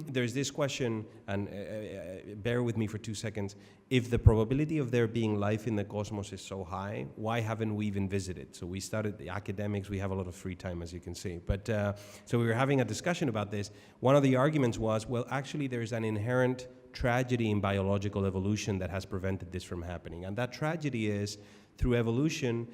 There's this question, and bear with me for 2 seconds. If the probability of there being life in the cosmos is so high, why haven't we even visited? So we started, the academics, we have a lot of free time, as you can see. But so we were having a discussion about this. One of the arguments was, well, actually there's an inherent tragedy in biological evolution that has prevented this from happening. And that tragedy is, through evolution,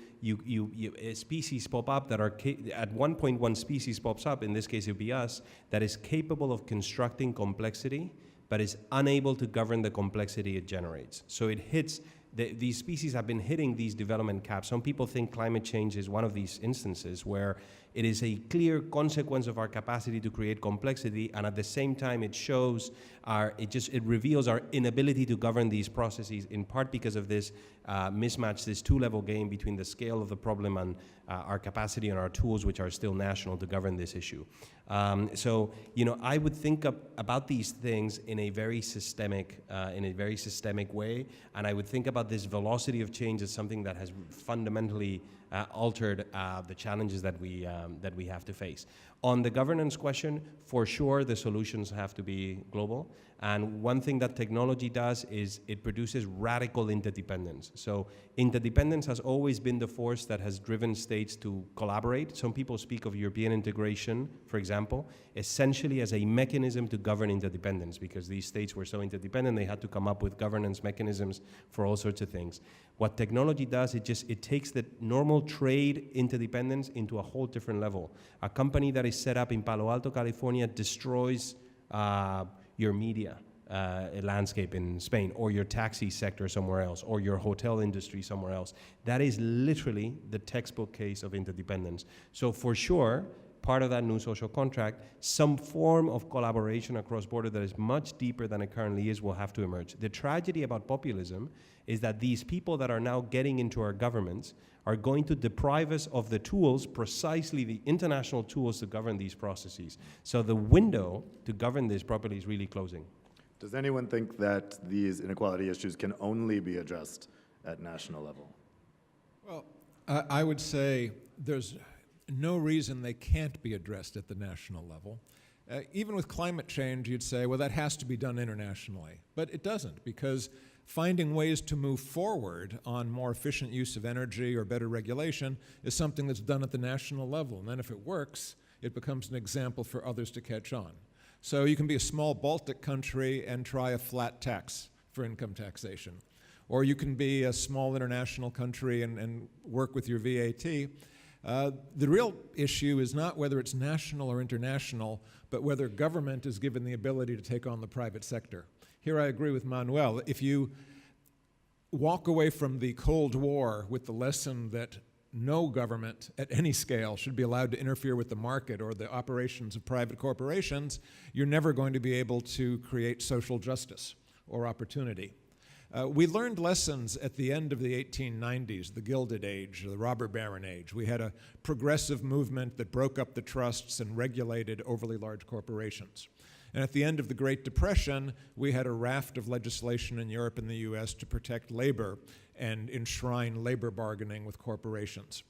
a species pop up that are, at one point one species pops up, in this case it would be us, that is capable of constructing complexity, but is unable to govern the complexity it generates. So it hits, these species have been hitting these development caps. Some people think climate change is one of these instances where it is a clear consequence of our capacity to create complexity, and at the same time it shows it reveals our inability to govern these processes, in part because of this mismatch, this two-level game between the scale of the problem and our capacity and our tools, which are still national, to govern this issue. So, I would think about these things in a very systemic way, and I would think about this velocity of change as something that has fundamentally altered the challenges that we have to face. On the governance question, for sure, the solutions have to be global. And one thing that technology does is it produces radical interdependence. So interdependence has always been the force that has driven states to collaborate. Some people speak of European integration, for example, essentially as a mechanism to govern interdependence, because these states were so interdependent, they had to come up with governance mechanisms for all sorts of things. What technology does, it takes the normal trade interdependence into a whole different level. A company that is set up in Palo Alto, California, destroys your media landscape in Spain, or your taxi sector somewhere else, or your hotel industry somewhere else. That is literally the textbook case of interdependence. So for sure, part of that new social contract, some form of collaboration across border that is much deeper than it currently is will have to emerge. The tragedy about populism is that these people that are now getting into our governments are going to deprive us of the tools, precisely the international tools to govern these processes. So the window to govern this properly is really closing. Does anyone think that these inequality issues can only be addressed at national level? Well, I would say there's no reason they can't be addressed at the national level. Even with climate change, you'd say, well, that has to be done internationally. But it doesn't, because finding ways to move forward on more efficient use of energy or better regulation is something that's done at the national level. And then if it works, it becomes an example for others to catch on. So you can be a small Baltic country and try a flat tax for income taxation. Or you can be a small international country and work with your VAT. The real issue is not whether it's national or international, but whether government is given the ability to take on the private sector. Here I agree with Manuel. If you walk away from the Cold War with the lesson that no government at any scale should be allowed to interfere with the market or the operations of private corporations, you're never going to be able to create social justice or opportunity. We learned lessons at the end of the 1890s, the Gilded Age, the robber baron age. We had a progressive movement that broke up the trusts and regulated overly large corporations. And at the end of the Great Depression, we had a raft of legislation in Europe and the US to protect labor and enshrine labor bargaining with corporations.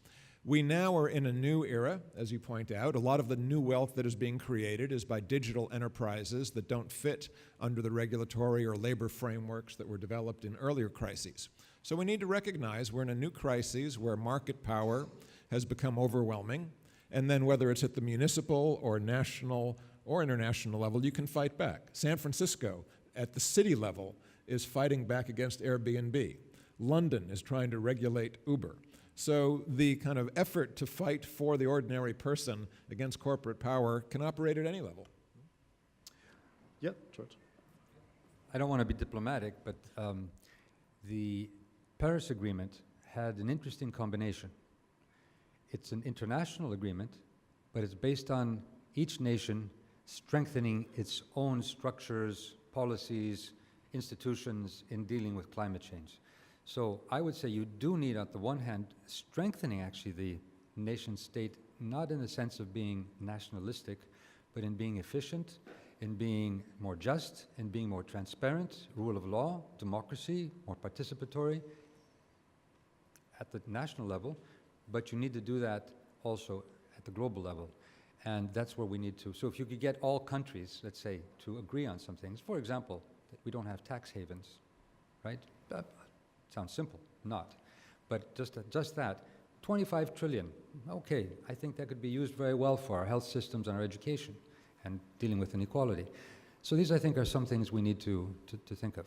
We now are in a new era, as you point out. A lot of the new wealth that is being created is by digital enterprises that don't fit under the regulatory or labor frameworks that were developed in earlier crises. So we need to recognize we're in a new crisis where market power has become overwhelming, and then whether it's at the municipal or national or international level, you can fight back. San Francisco, at the city level, is fighting back against Airbnb. London is trying to regulate Uber. So the kind of effort to fight for the ordinary person against corporate power can operate at any level. Yeah, George. I don't want to be diplomatic, but the Paris Agreement had an interesting combination. It's an international agreement, but it's based on each nation strengthening its own structures, policies, institutions in dealing with climate change. So I would say you do need, on the one hand, strengthening actually the nation state, not in the sense of being nationalistic, but in being efficient, in being more just, in being more transparent, rule of law, democracy, more participatory at the national level, but you need to do that also at the global level. And that's where we need to. So if you could get all countries, let's say, to agree on some things, for example, that we don't have tax havens, right? That sounds simple, not. But just that, 25 trillion, okay, I think that could be used very well for our health systems and our education and dealing with inequality. So these, I think, are some things we need to think of.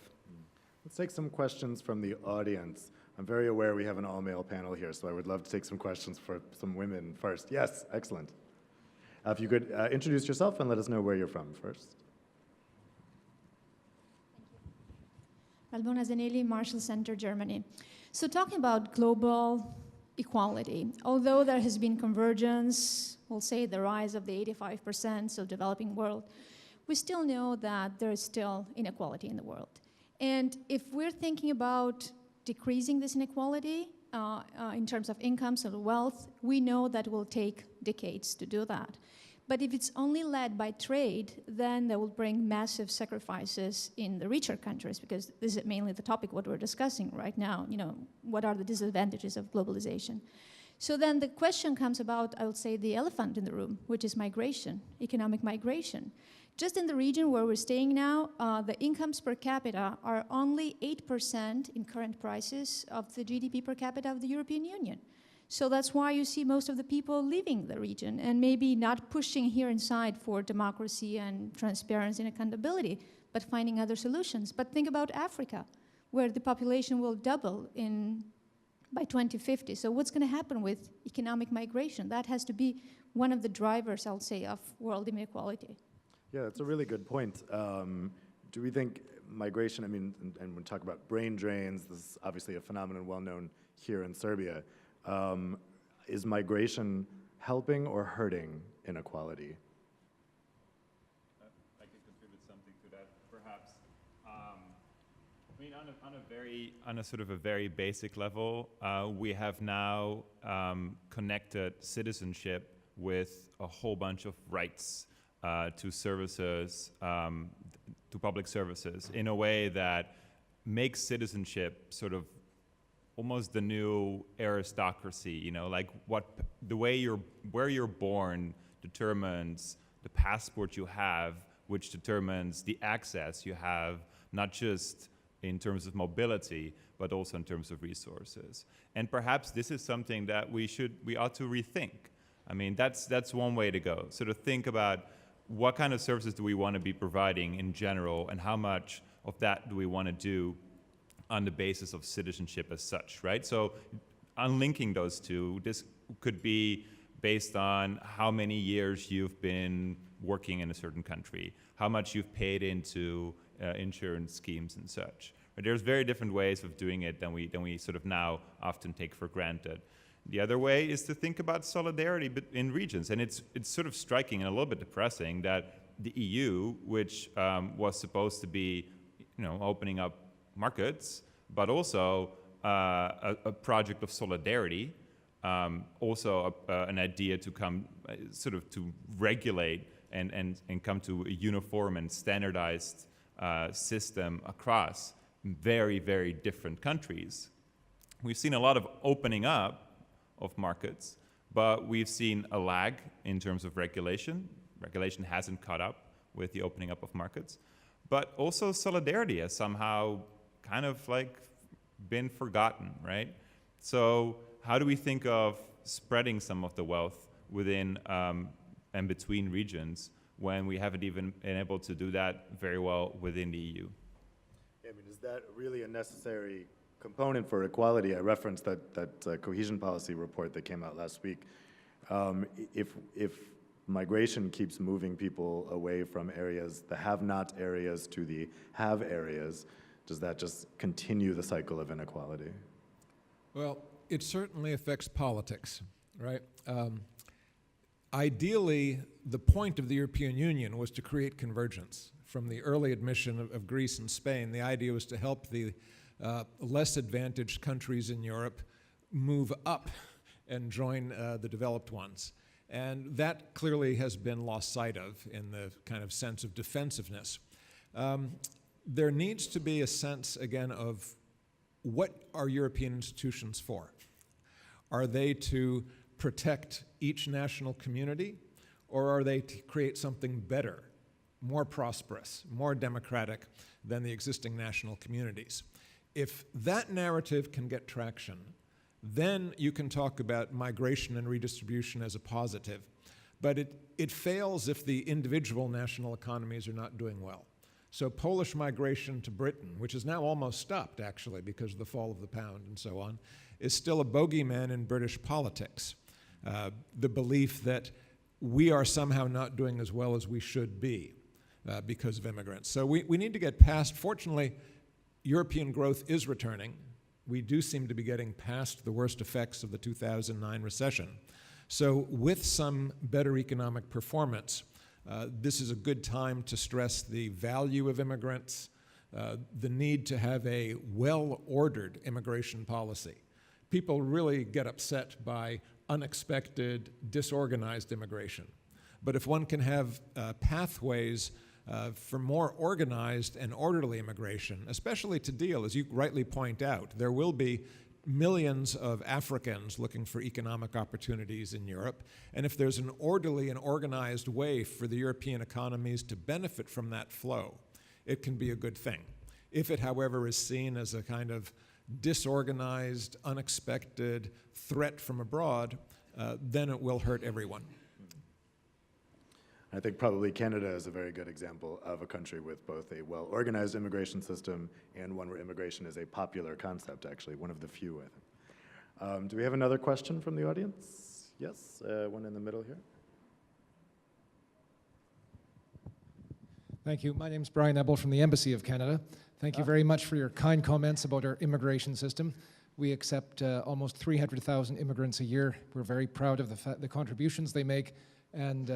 Let's take some questions from the audience. I'm very aware we have an all-male panel here, so I would love to take some questions for some women first. Yes, excellent. If you could introduce yourself and let us know where you're from first. Albona Zanelli, Marshall Center, Germany. So talking about global equality, although there has been convergence, we'll say the rise of the 85% of developing world, we still know that there is still inequality in the world. And if we're thinking about decreasing this inequality in terms of incomes and wealth, we know that it will take decades to do that. But if it's only led by trade, then that will bring massive sacrifices in the richer countries, because this is mainly the topic what we're discussing right now. You know, what are the disadvantages of globalization? So then the question comes about, I would say, the elephant in the room, which is migration, economic migration. Just in the region where we're staying now, the incomes per capita are only 8% in current prices of the GDP per capita of the European Union. So that's why you see most of the people leaving the region and maybe not pushing here inside for democracy and transparency and accountability, but finding other solutions. But think about Africa, where the population will double by 2050. So what's going to happen with economic migration? That has to be one of the drivers, I'll say, of world inequality. Yeah, that's a really good point. Do we think migration, I mean, and when we talk about brain drains, this is obviously a phenomenon well known here in Serbia. Is migration helping or hurting inequality? I could contribute something to that, perhaps. I mean, on a sort of a very basic level, we have now connected citizenship with a whole bunch of rights to services, to public services, in a way that makes citizenship sort of almost the new aristocracy, you know, like where you're born determines the passport you have, which determines the access you have, not just in terms of mobility, but also in terms of resources. And perhaps this is something that we ought to rethink. I mean, that's one way to go. Sort of think about what kind of services do we want to be providing in general, and how much of that do we want to do on the basis of citizenship as such, right? So unlinking those two, this could be based on how many years you've been working in a certain country, how much you've paid into insurance schemes and such. But there's very different ways of doing it than we sort of now often take for granted. The other way is to think about solidarity in regions, and it's sort of striking and a little bit depressing that the EU, which was supposed to be, you know, opening up markets, but also a project of solidarity, also an idea to come sort of to regulate and come to a uniform and standardized system across very, very different countries. We've seen a lot of opening up of markets, but we've seen a lag in terms of regulation. Regulation hasn't caught up with the opening up of markets, but also solidarity has somehow kind of like been forgotten, right? So how do we think of spreading some of the wealth within and between regions when we haven't even been able to do that very well within the EU? I mean, is that really a necessary component for equality? I referenced that cohesion policy report that came out last week. If migration keeps moving people away from areas, the have-not areas, to the have areas, does that just continue the cycle of inequality? Well, it certainly affects politics, right? Ideally, the point of the European Union was to create convergence. From the early admission of Greece and Spain, the idea was to help the less advantaged countries in Europe move up and join the developed ones. And that clearly has been lost sight of in the kind of sense of defensiveness. There needs to be a sense, again, of what are European institutions for? Are they to protect each national community, or are they to create something better, more prosperous, more democratic than the existing national communities? If that narrative can get traction, then you can talk about migration and redistribution as a positive. But it fails if the individual national economies are not doing well. So Polish migration to Britain, which is now almost stopped actually because of the fall of the pound and so on, is still a bogeyman in British politics. The belief that we are somehow not doing as well as we should be because of immigrants. So we need to get past, fortunately, European growth is returning. We do seem to be getting past the worst effects of the 2009 recession. So with some better economic performance, this is a good time to stress the value of immigrants, the need to have a well-ordered immigration policy. People really get upset by unexpected, disorganized immigration. But if one can have pathways for more organized and orderly immigration, especially to deal, as you rightly point out, there will be millions of Africans looking for economic opportunities in Europe, and if there's an orderly and organized way for the European economies to benefit from that flow, it can be a good thing. If it, however, is seen as a kind of disorganized, unexpected threat from abroad, then it will hurt everyone. I think probably Canada is a very good example of a country with both a well-organized immigration system and one where immigration is a popular concept, actually, one of the few, I think. Do we have another question from the audience? Yes, one in the middle here. Thank you. My name's Brian Ebel from the Embassy of Canada. Thank you very much for your kind comments about our immigration system. We accept almost 300,000 immigrants a year. We're very proud of the contributions they make and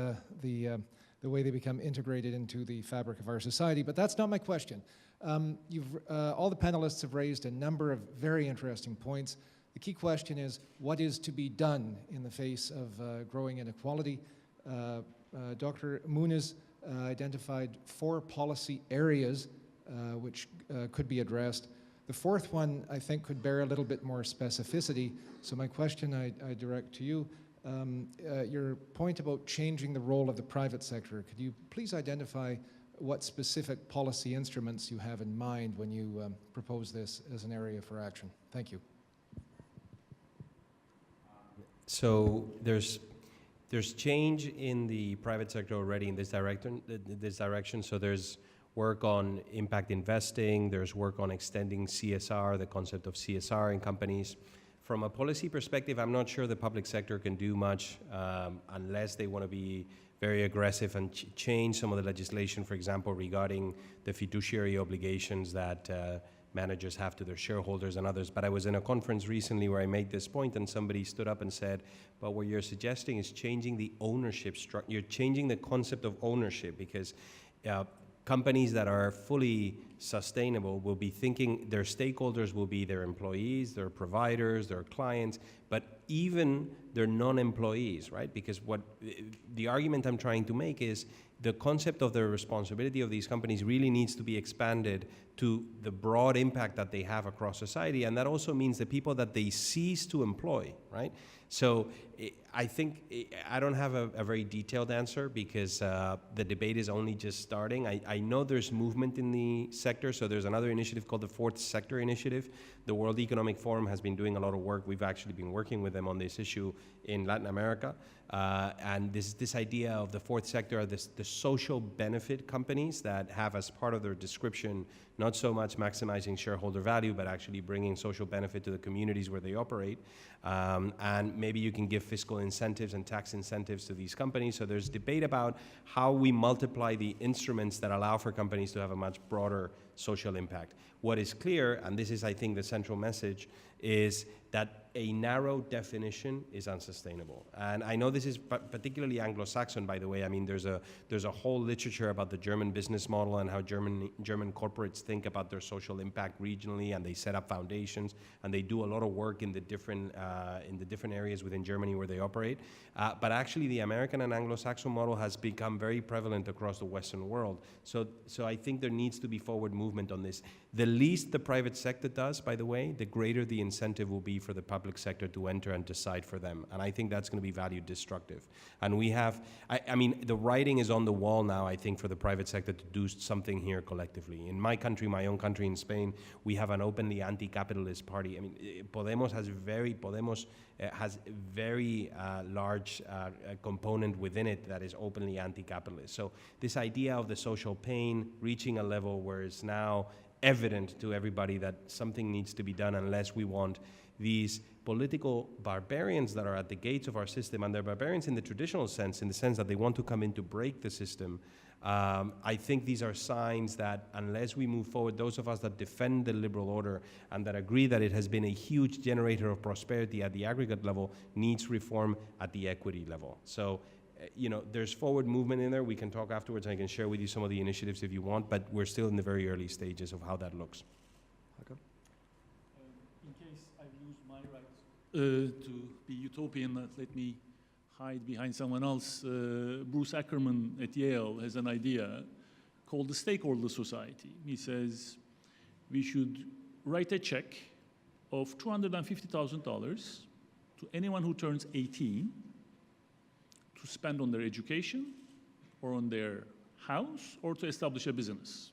the way they become integrated into the fabric of our society. But that's not my question. All the panelists have raised a number of very interesting points. The key question is, what is to be done in the face of growing inequality? Dr. Muñiz identified 4 policy areas which could be addressed. The fourth one, I think, could bear a little bit more specificity. So my question I direct to you. Your point about changing the role of the private sector, could you please identify what specific policy instruments you have in mind when you propose this as an area for action? Thank you. So there's change in the private sector already in this direction. So there's work on impact investing, there's work on extending CSR, the concept of CSR in companies. From a policy perspective, I'm not sure the public sector can do much unless they want to be very aggressive and change some of the legislation, for example, regarding the fiduciary obligations that managers have to their shareholders and others. But I was in a conference recently where I made this point and somebody stood up and said, but what you're suggesting is changing the ownership structure. You're changing the concept of ownership because companies that are fully sustainable will be thinking their stakeholders will be their employees, their providers, their clients, but even their non-employees, right? Because what the argument I'm trying to make is the concept of the responsibility of these companies really needs to be expanded to the broad impact that they have across society, and that also means the people that they cease to employ, right? So I think I don't have a very detailed answer because the debate is only just starting. I know there's movement in the sector, so there's another initiative called the Fourth Sector Initiative. The World Economic Forum has been doing a lot of work. We've actually been working with them on this issue in Latin America. And this idea of the fourth sector are the social benefit companies that have as part of their description not so much maximizing shareholder value, but actually bringing social benefit to the communities where they operate. And maybe you can give fiscal incentives and tax incentives to these companies. So there's debate about how we multiply the instruments that allow for companies to have a much broader social impact. What is clear, and this is, I think, the central message, is that a narrow definition is unsustainable. And I know this is particularly Anglo-Saxon, by the way. I mean, there's a whole literature about the German business model and how German corporates think about their social impact regionally, and they set up foundations, and they do a lot of work in the different areas within Germany where they operate. But actually, the American and Anglo-Saxon model has become very prevalent across the Western world. So I think there needs to be forward movement on this. The least the private sector does, by the way, the greater the incentive will be for the public public sector to enter and decide for them. And I think that's going to be value destructive. And we have, I mean, the writing is on the wall now, I think, for the private sector to do something here collectively. In my country, my own country, in Spain, we have an openly anti-capitalist party. I mean, Podemos has very large component within it that is openly anti-capitalist. So this idea of the social pain reaching a level where it's now evident to everybody that something needs to be done unless we want these political barbarians that are at the gates of our system, and they're barbarians in the traditional sense, in the sense that they want to come in to break the system. I think these are signs that unless we move forward, those of us that defend the liberal order and that agree that it has been a huge generator of prosperity at the aggregate level, needs reform at the equity level. So, you know, there's forward movement in there. We can talk afterwards, and I can share with you some of the initiatives if you want, but we're still in the very early stages of how that looks. Hakan? In case I lose my right to be utopian, let me hide behind someone else. Bruce Ackerman at Yale has an idea called the stakeholder society. He says we should write a check of $250,000 to anyone who turns 18 to spend on their education or on their house or to establish a business.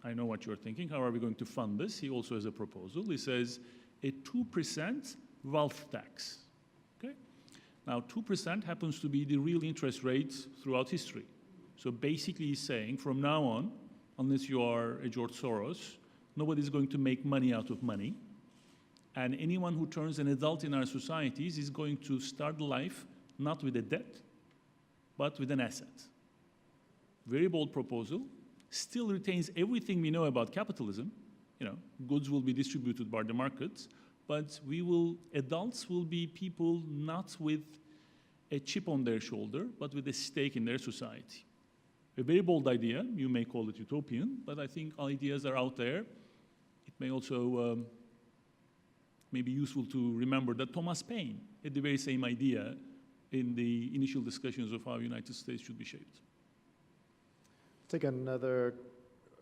I know what you're thinking. How are we going to fund this? He also has a proposal. He says a 2% wealth tax. Okay? Now, 2% happens to be the real interest rate throughout history. So basically he's saying from now on, unless you are a George Soros, nobody's going to make money out of money. And anyone who turns an adult in our societies is going to start life not with a debt, but with an asset. Very bold proposal, still retains everything we know about capitalism. You know, goods will be distributed by the markets, but adults will be people not with a chip on their shoulder, but with a stake in their society. A very bold idea, you may call it utopian, but I think ideas are out there. It may also may be useful to remember that Thomas Paine had the very same idea in the initial discussions of how the United States should be shaped. Take another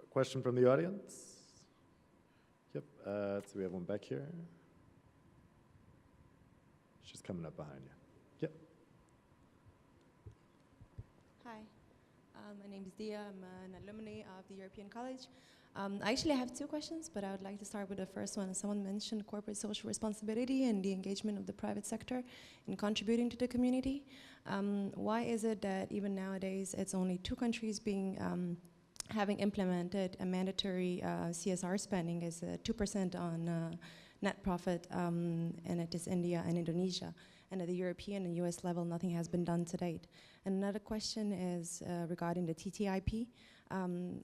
question from the audience. Yep, so we have one back here. She's coming up behind you. Yep. Hi, my name is Dia. I'm an alumni of the European College. I actually have two questions, but I would like to start with the first one. Someone mentioned corporate social responsibility and the engagement of the private sector in contributing to the community. Why is it that even nowadays it's only 2 countries having implemented a mandatory CSR spending is 2% on net profit, and it is India and Indonesia. And at the European and US level, nothing has been done to date. And another question is regarding the TTIP.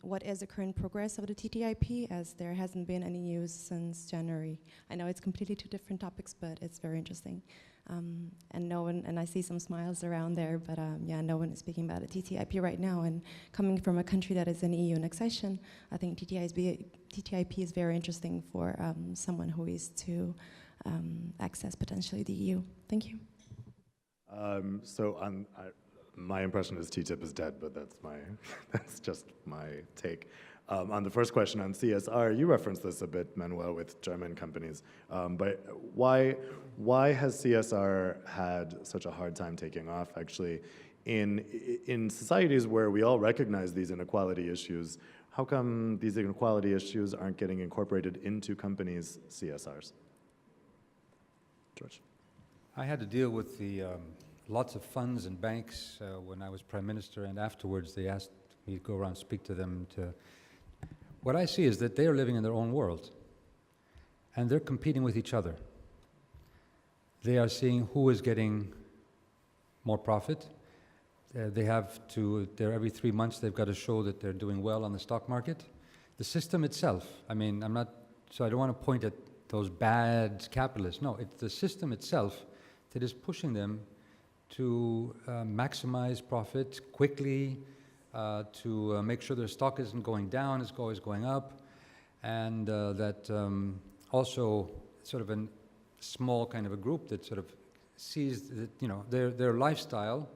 What is the current progress of the TTIP, as there hasn't been any news since January? I know it's completely 2 different topics, but it's very interesting. And no one, and I see some smiles around there, but yeah, no one is speaking about the TTIP right now. And coming from a country that is in EU annexation, I think TTIP is very interesting for someone who is to access potentially the EU. Thank you. My impression is TTIP is dead, but that's just my take. On the first question on CSR, you referenced this a bit, Manuel, with German companies. But why has CSR had such a hard time taking off? Actually, in societies where we all recognize these inequality issues, how come these inequality issues aren't getting incorporated into companies' CSRs? George. I had to deal with the lots of funds and banks when I was prime minister, and afterwards they asked me to go around and speak to them. What I see is that they are living in their own world, and they're competing with each other. They are seeing who is getting more profit. They have to, every 3 months they've got to show that they're doing well on the stock market. The system itself, I mean, I don't want to point at those bad capitalists. No, it's the system itself that is pushing them to maximize profit quickly, to make sure their stock isn't going down, it's always going up, and that also sort of a small kind of a group that sort of sees that, you know, their lifestyle,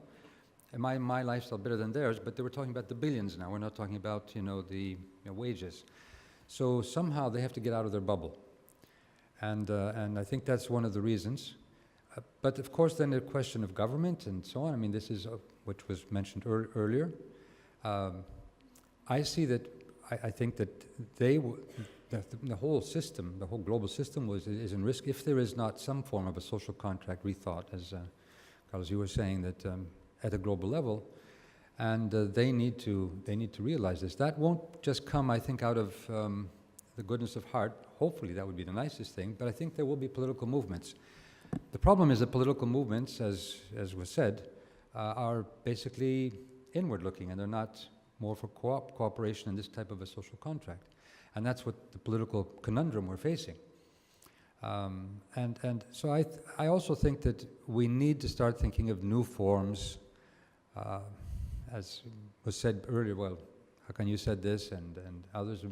and my lifestyle better than theirs, but they were talking about the billions now. We're not talking about, the wages. So somehow they have to get out of their bubble. And I think that's one of the reasons. But of course, then the question of government and so on, I mean, this is what was mentioned earlier. I see that, I think that the whole system, the whole global system is in risk if there is not some form of a social contract rethought, as Carlos, you were saying, that at a global level. And they need to realize this. That won't just come, I think, out of the goodness of heart. Hopefully that would be the nicest thing, but I think there will be political movements. The problem is that political movements, as was said, are basically inward-looking, and they're not more for cooperation in this type of a social contract. And that's what the political conundrum we're facing. And so I also think that we need to start thinking of new forms, as was said earlier. Well, Hakan, you said this, and others,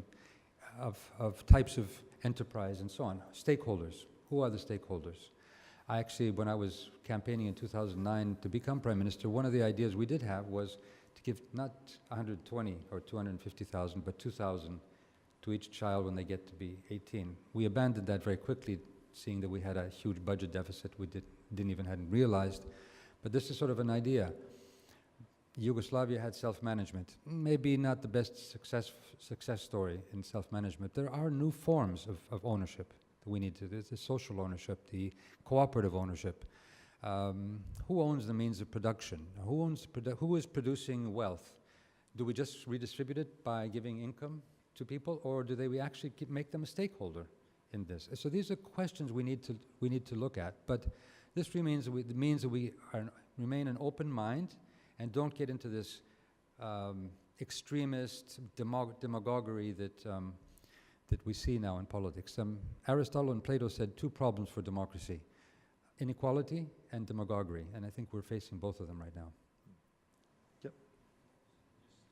of types of enterprise and so on. Stakeholders. Who are the stakeholders? I actually, when I was campaigning in 2009 to become Prime Minister, one of the ideas we did have was to give not 120 or 250,000, but 2,000 to each child when they get to be 18. We abandoned that very quickly, seeing that we had a huge budget deficit we hadn't realized. But this is sort of an idea. Yugoslavia had self-management. Maybe not the best success story in self-management. There are new forms of ownership that we need to. There's the social ownership, the cooperative ownership. Who owns the means of production? Who is producing wealth? Do we just redistribute it by giving income to people, or do we actually make them a stakeholder in this? So these are questions we need to look at. But this means that we remain an open mind and don't get into this extremist demagoguery that we see now in politics. Aristotle and Plato said two problems for democracy: inequality and demagoguery, and I think we're facing both of them right now. Yep.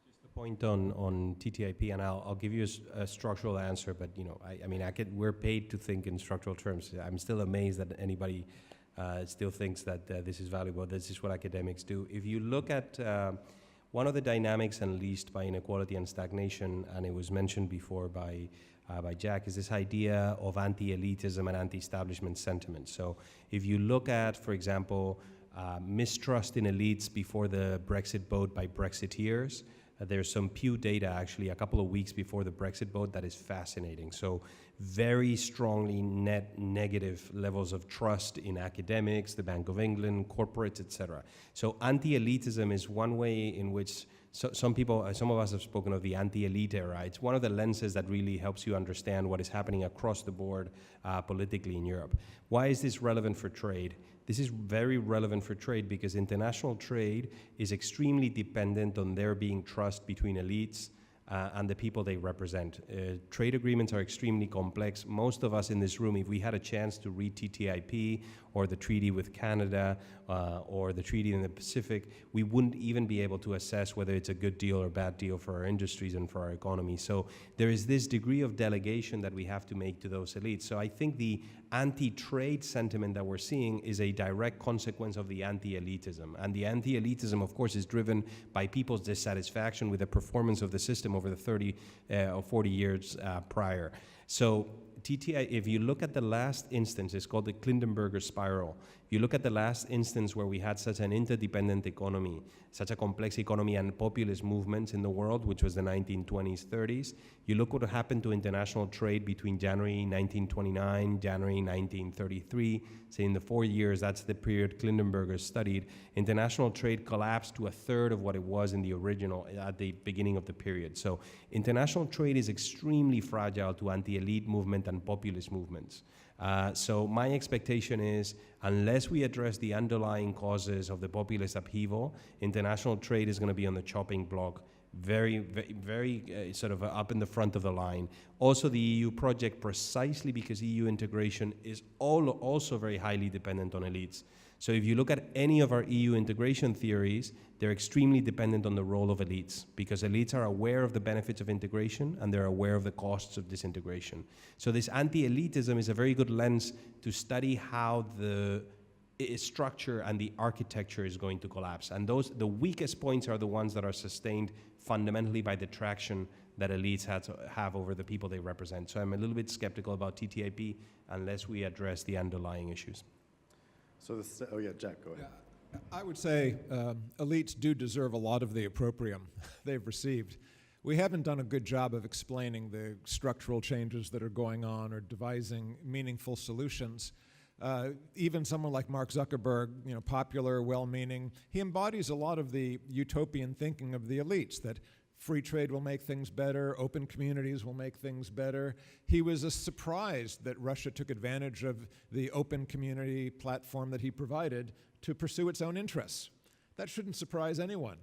Just a point on TTIP, and I'll give you a structural answer, but we're paid to think in structural terms. I'm still amazed that anybody still thinks that this is valuable. This is what academics do. If you look at one of the dynamics unleashed by inequality and stagnation, and it was mentioned before by Jack, is this idea of anti-elitism and anti-establishment sentiment. So if you look at, for example, mistrust in elites before the Brexit vote by Brexiteers, there's some Pew data actually a couple of weeks before the Brexit vote that is fascinating. So very strongly net negative levels of trust in academics, the Bank of England, corporates, etc. So anti-elitism is one way in which some of us have spoken of the anti-elite era. It's one of the lenses that really helps you understand what is happening across the board politically in Europe. Why is this relevant for trade? This is very relevant for trade because international trade is extremely dependent on there being trust between elites and the people they represent. Trade agreements are extremely complex. Most of us in this room, if we had a chance to read TTIP or the treaty with Canada or the treaty in the Pacific, we wouldn't even be able to assess whether it's a good deal or bad deal for our industries and for our economy. So there is this degree of delegation that we have to make to those elites. So I think the anti-trade sentiment that we're seeing is a direct consequence of the anti-elitism. And the anti-elitism, of course, is driven by people's dissatisfaction with the performance of the system over the 30 or 40 years prior. So TTI, if you look at the last instance, it's called the Klindenberger spiral. If you look at the last instance where we had such an interdependent economy, such a complex economy and populist movements in the world, which was the 1920s, 30s, you look what happened to international trade between January 1929, January 1933. Say in the 4 years, that's the period Klindenberger studied, international trade collapsed to a third of what it was in the original at the beginning of the period. So international trade is extremely fragile to anti-elite movement and populist movements. So my expectation is, unless we address the underlying causes of the populist upheaval, international trade is going to be on the chopping block, very sort of up in the front of the line. Also, the EU project, precisely because EU integration is also very highly dependent on elites. So if you look at any of our EU integration theories, they're extremely dependent on the role of elites, because elites are aware of the benefits of integration and they're aware of the costs of disintegration. So this anti-elitism is a very good lens to study how the structure and the architecture is going to collapse. And the weakest points are the ones that are sustained fundamentally by the traction that elites have over the people they represent. So I'm a little bit skeptical about TTIP unless we address the underlying issues. So this, oh yeah, Jack, go ahead. Yeah, I would say elites do deserve a lot of the opprobrium they've received. We haven't done a good job of explaining the structural changes that are going on or devising meaningful solutions. Even someone like Mark Zuckerberg, popular, well-meaning, he embodies a lot of the utopian thinking of the elites, that free trade will make things better, open communities will make things better. He was surprised that Russia took advantage of the open community platform that he provided to pursue its own interests. That shouldn't surprise anyone.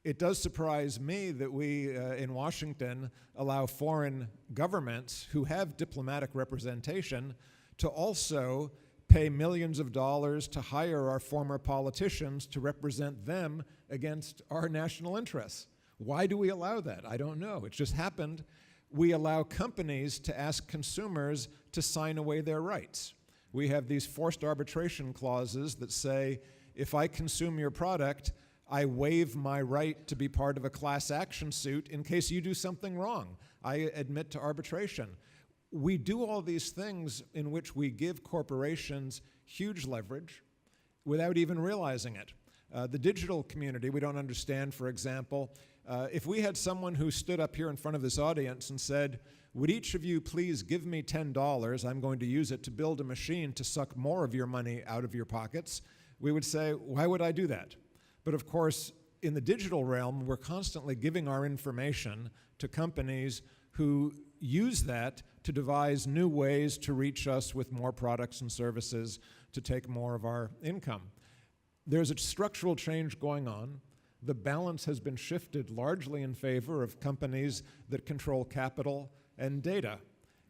It does surprise me that we in Washington allow foreign governments who have diplomatic representation to also pay millions of dollars to hire our former politicians to represent them against our national interests. Why do we allow that? I don't know. It just happened. We allow companies to ask consumers to sign away their rights. We have these forced arbitration clauses that say, if I consume your product, I waive my right to be part of a class action suit in case you do something wrong. I admit to arbitration. We do all these things in which we give corporations huge leverage without even realizing it. The digital community, we don't understand, for example, if we had someone who stood up here in front of this audience and said, would each of you please give me $10, I'm going to use it to build a machine to suck more of your money out of your pockets, we would say, why would I do that? But of course, in the digital realm, we're constantly giving our information to companies who use that to devise new ways to reach us with more products and services to take more of our income. There's a structural change going on. The balance has been shifted largely in favor of companies that control capital and data.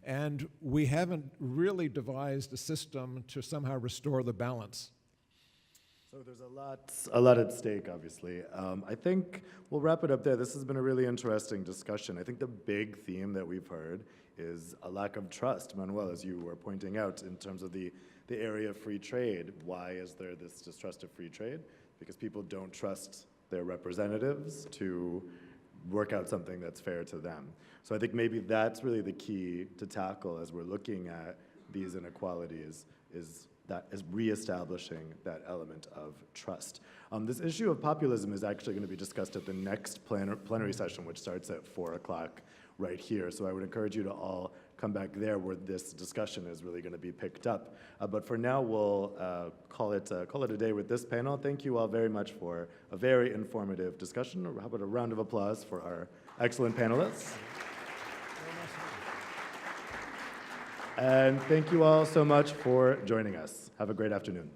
And we haven't really devised a system to somehow restore the balance. So there's a lot at stake, obviously. I think we'll wrap it up there. This has been a really interesting discussion. I think the big theme that we've heard is a lack of trust, Manuel, as you were pointing out, in terms of the area of free trade. Why is there this distrust of free trade? Because people don't trust their representatives to work out something that's fair to them. So I think maybe that's really the key to tackle as we're looking at these inequalities, is reestablishing that element of trust. This issue of populism is actually going to be discussed at the next plenary session, which starts at 4 o'clock right here. So I would encourage you to all come back there where this discussion is really going to be picked up. But for now, we'll call it a day with this panel. Thank you all very much for a very informative discussion. How about a round of applause for our excellent panelists? And thank you all so much for joining us. Have a great afternoon.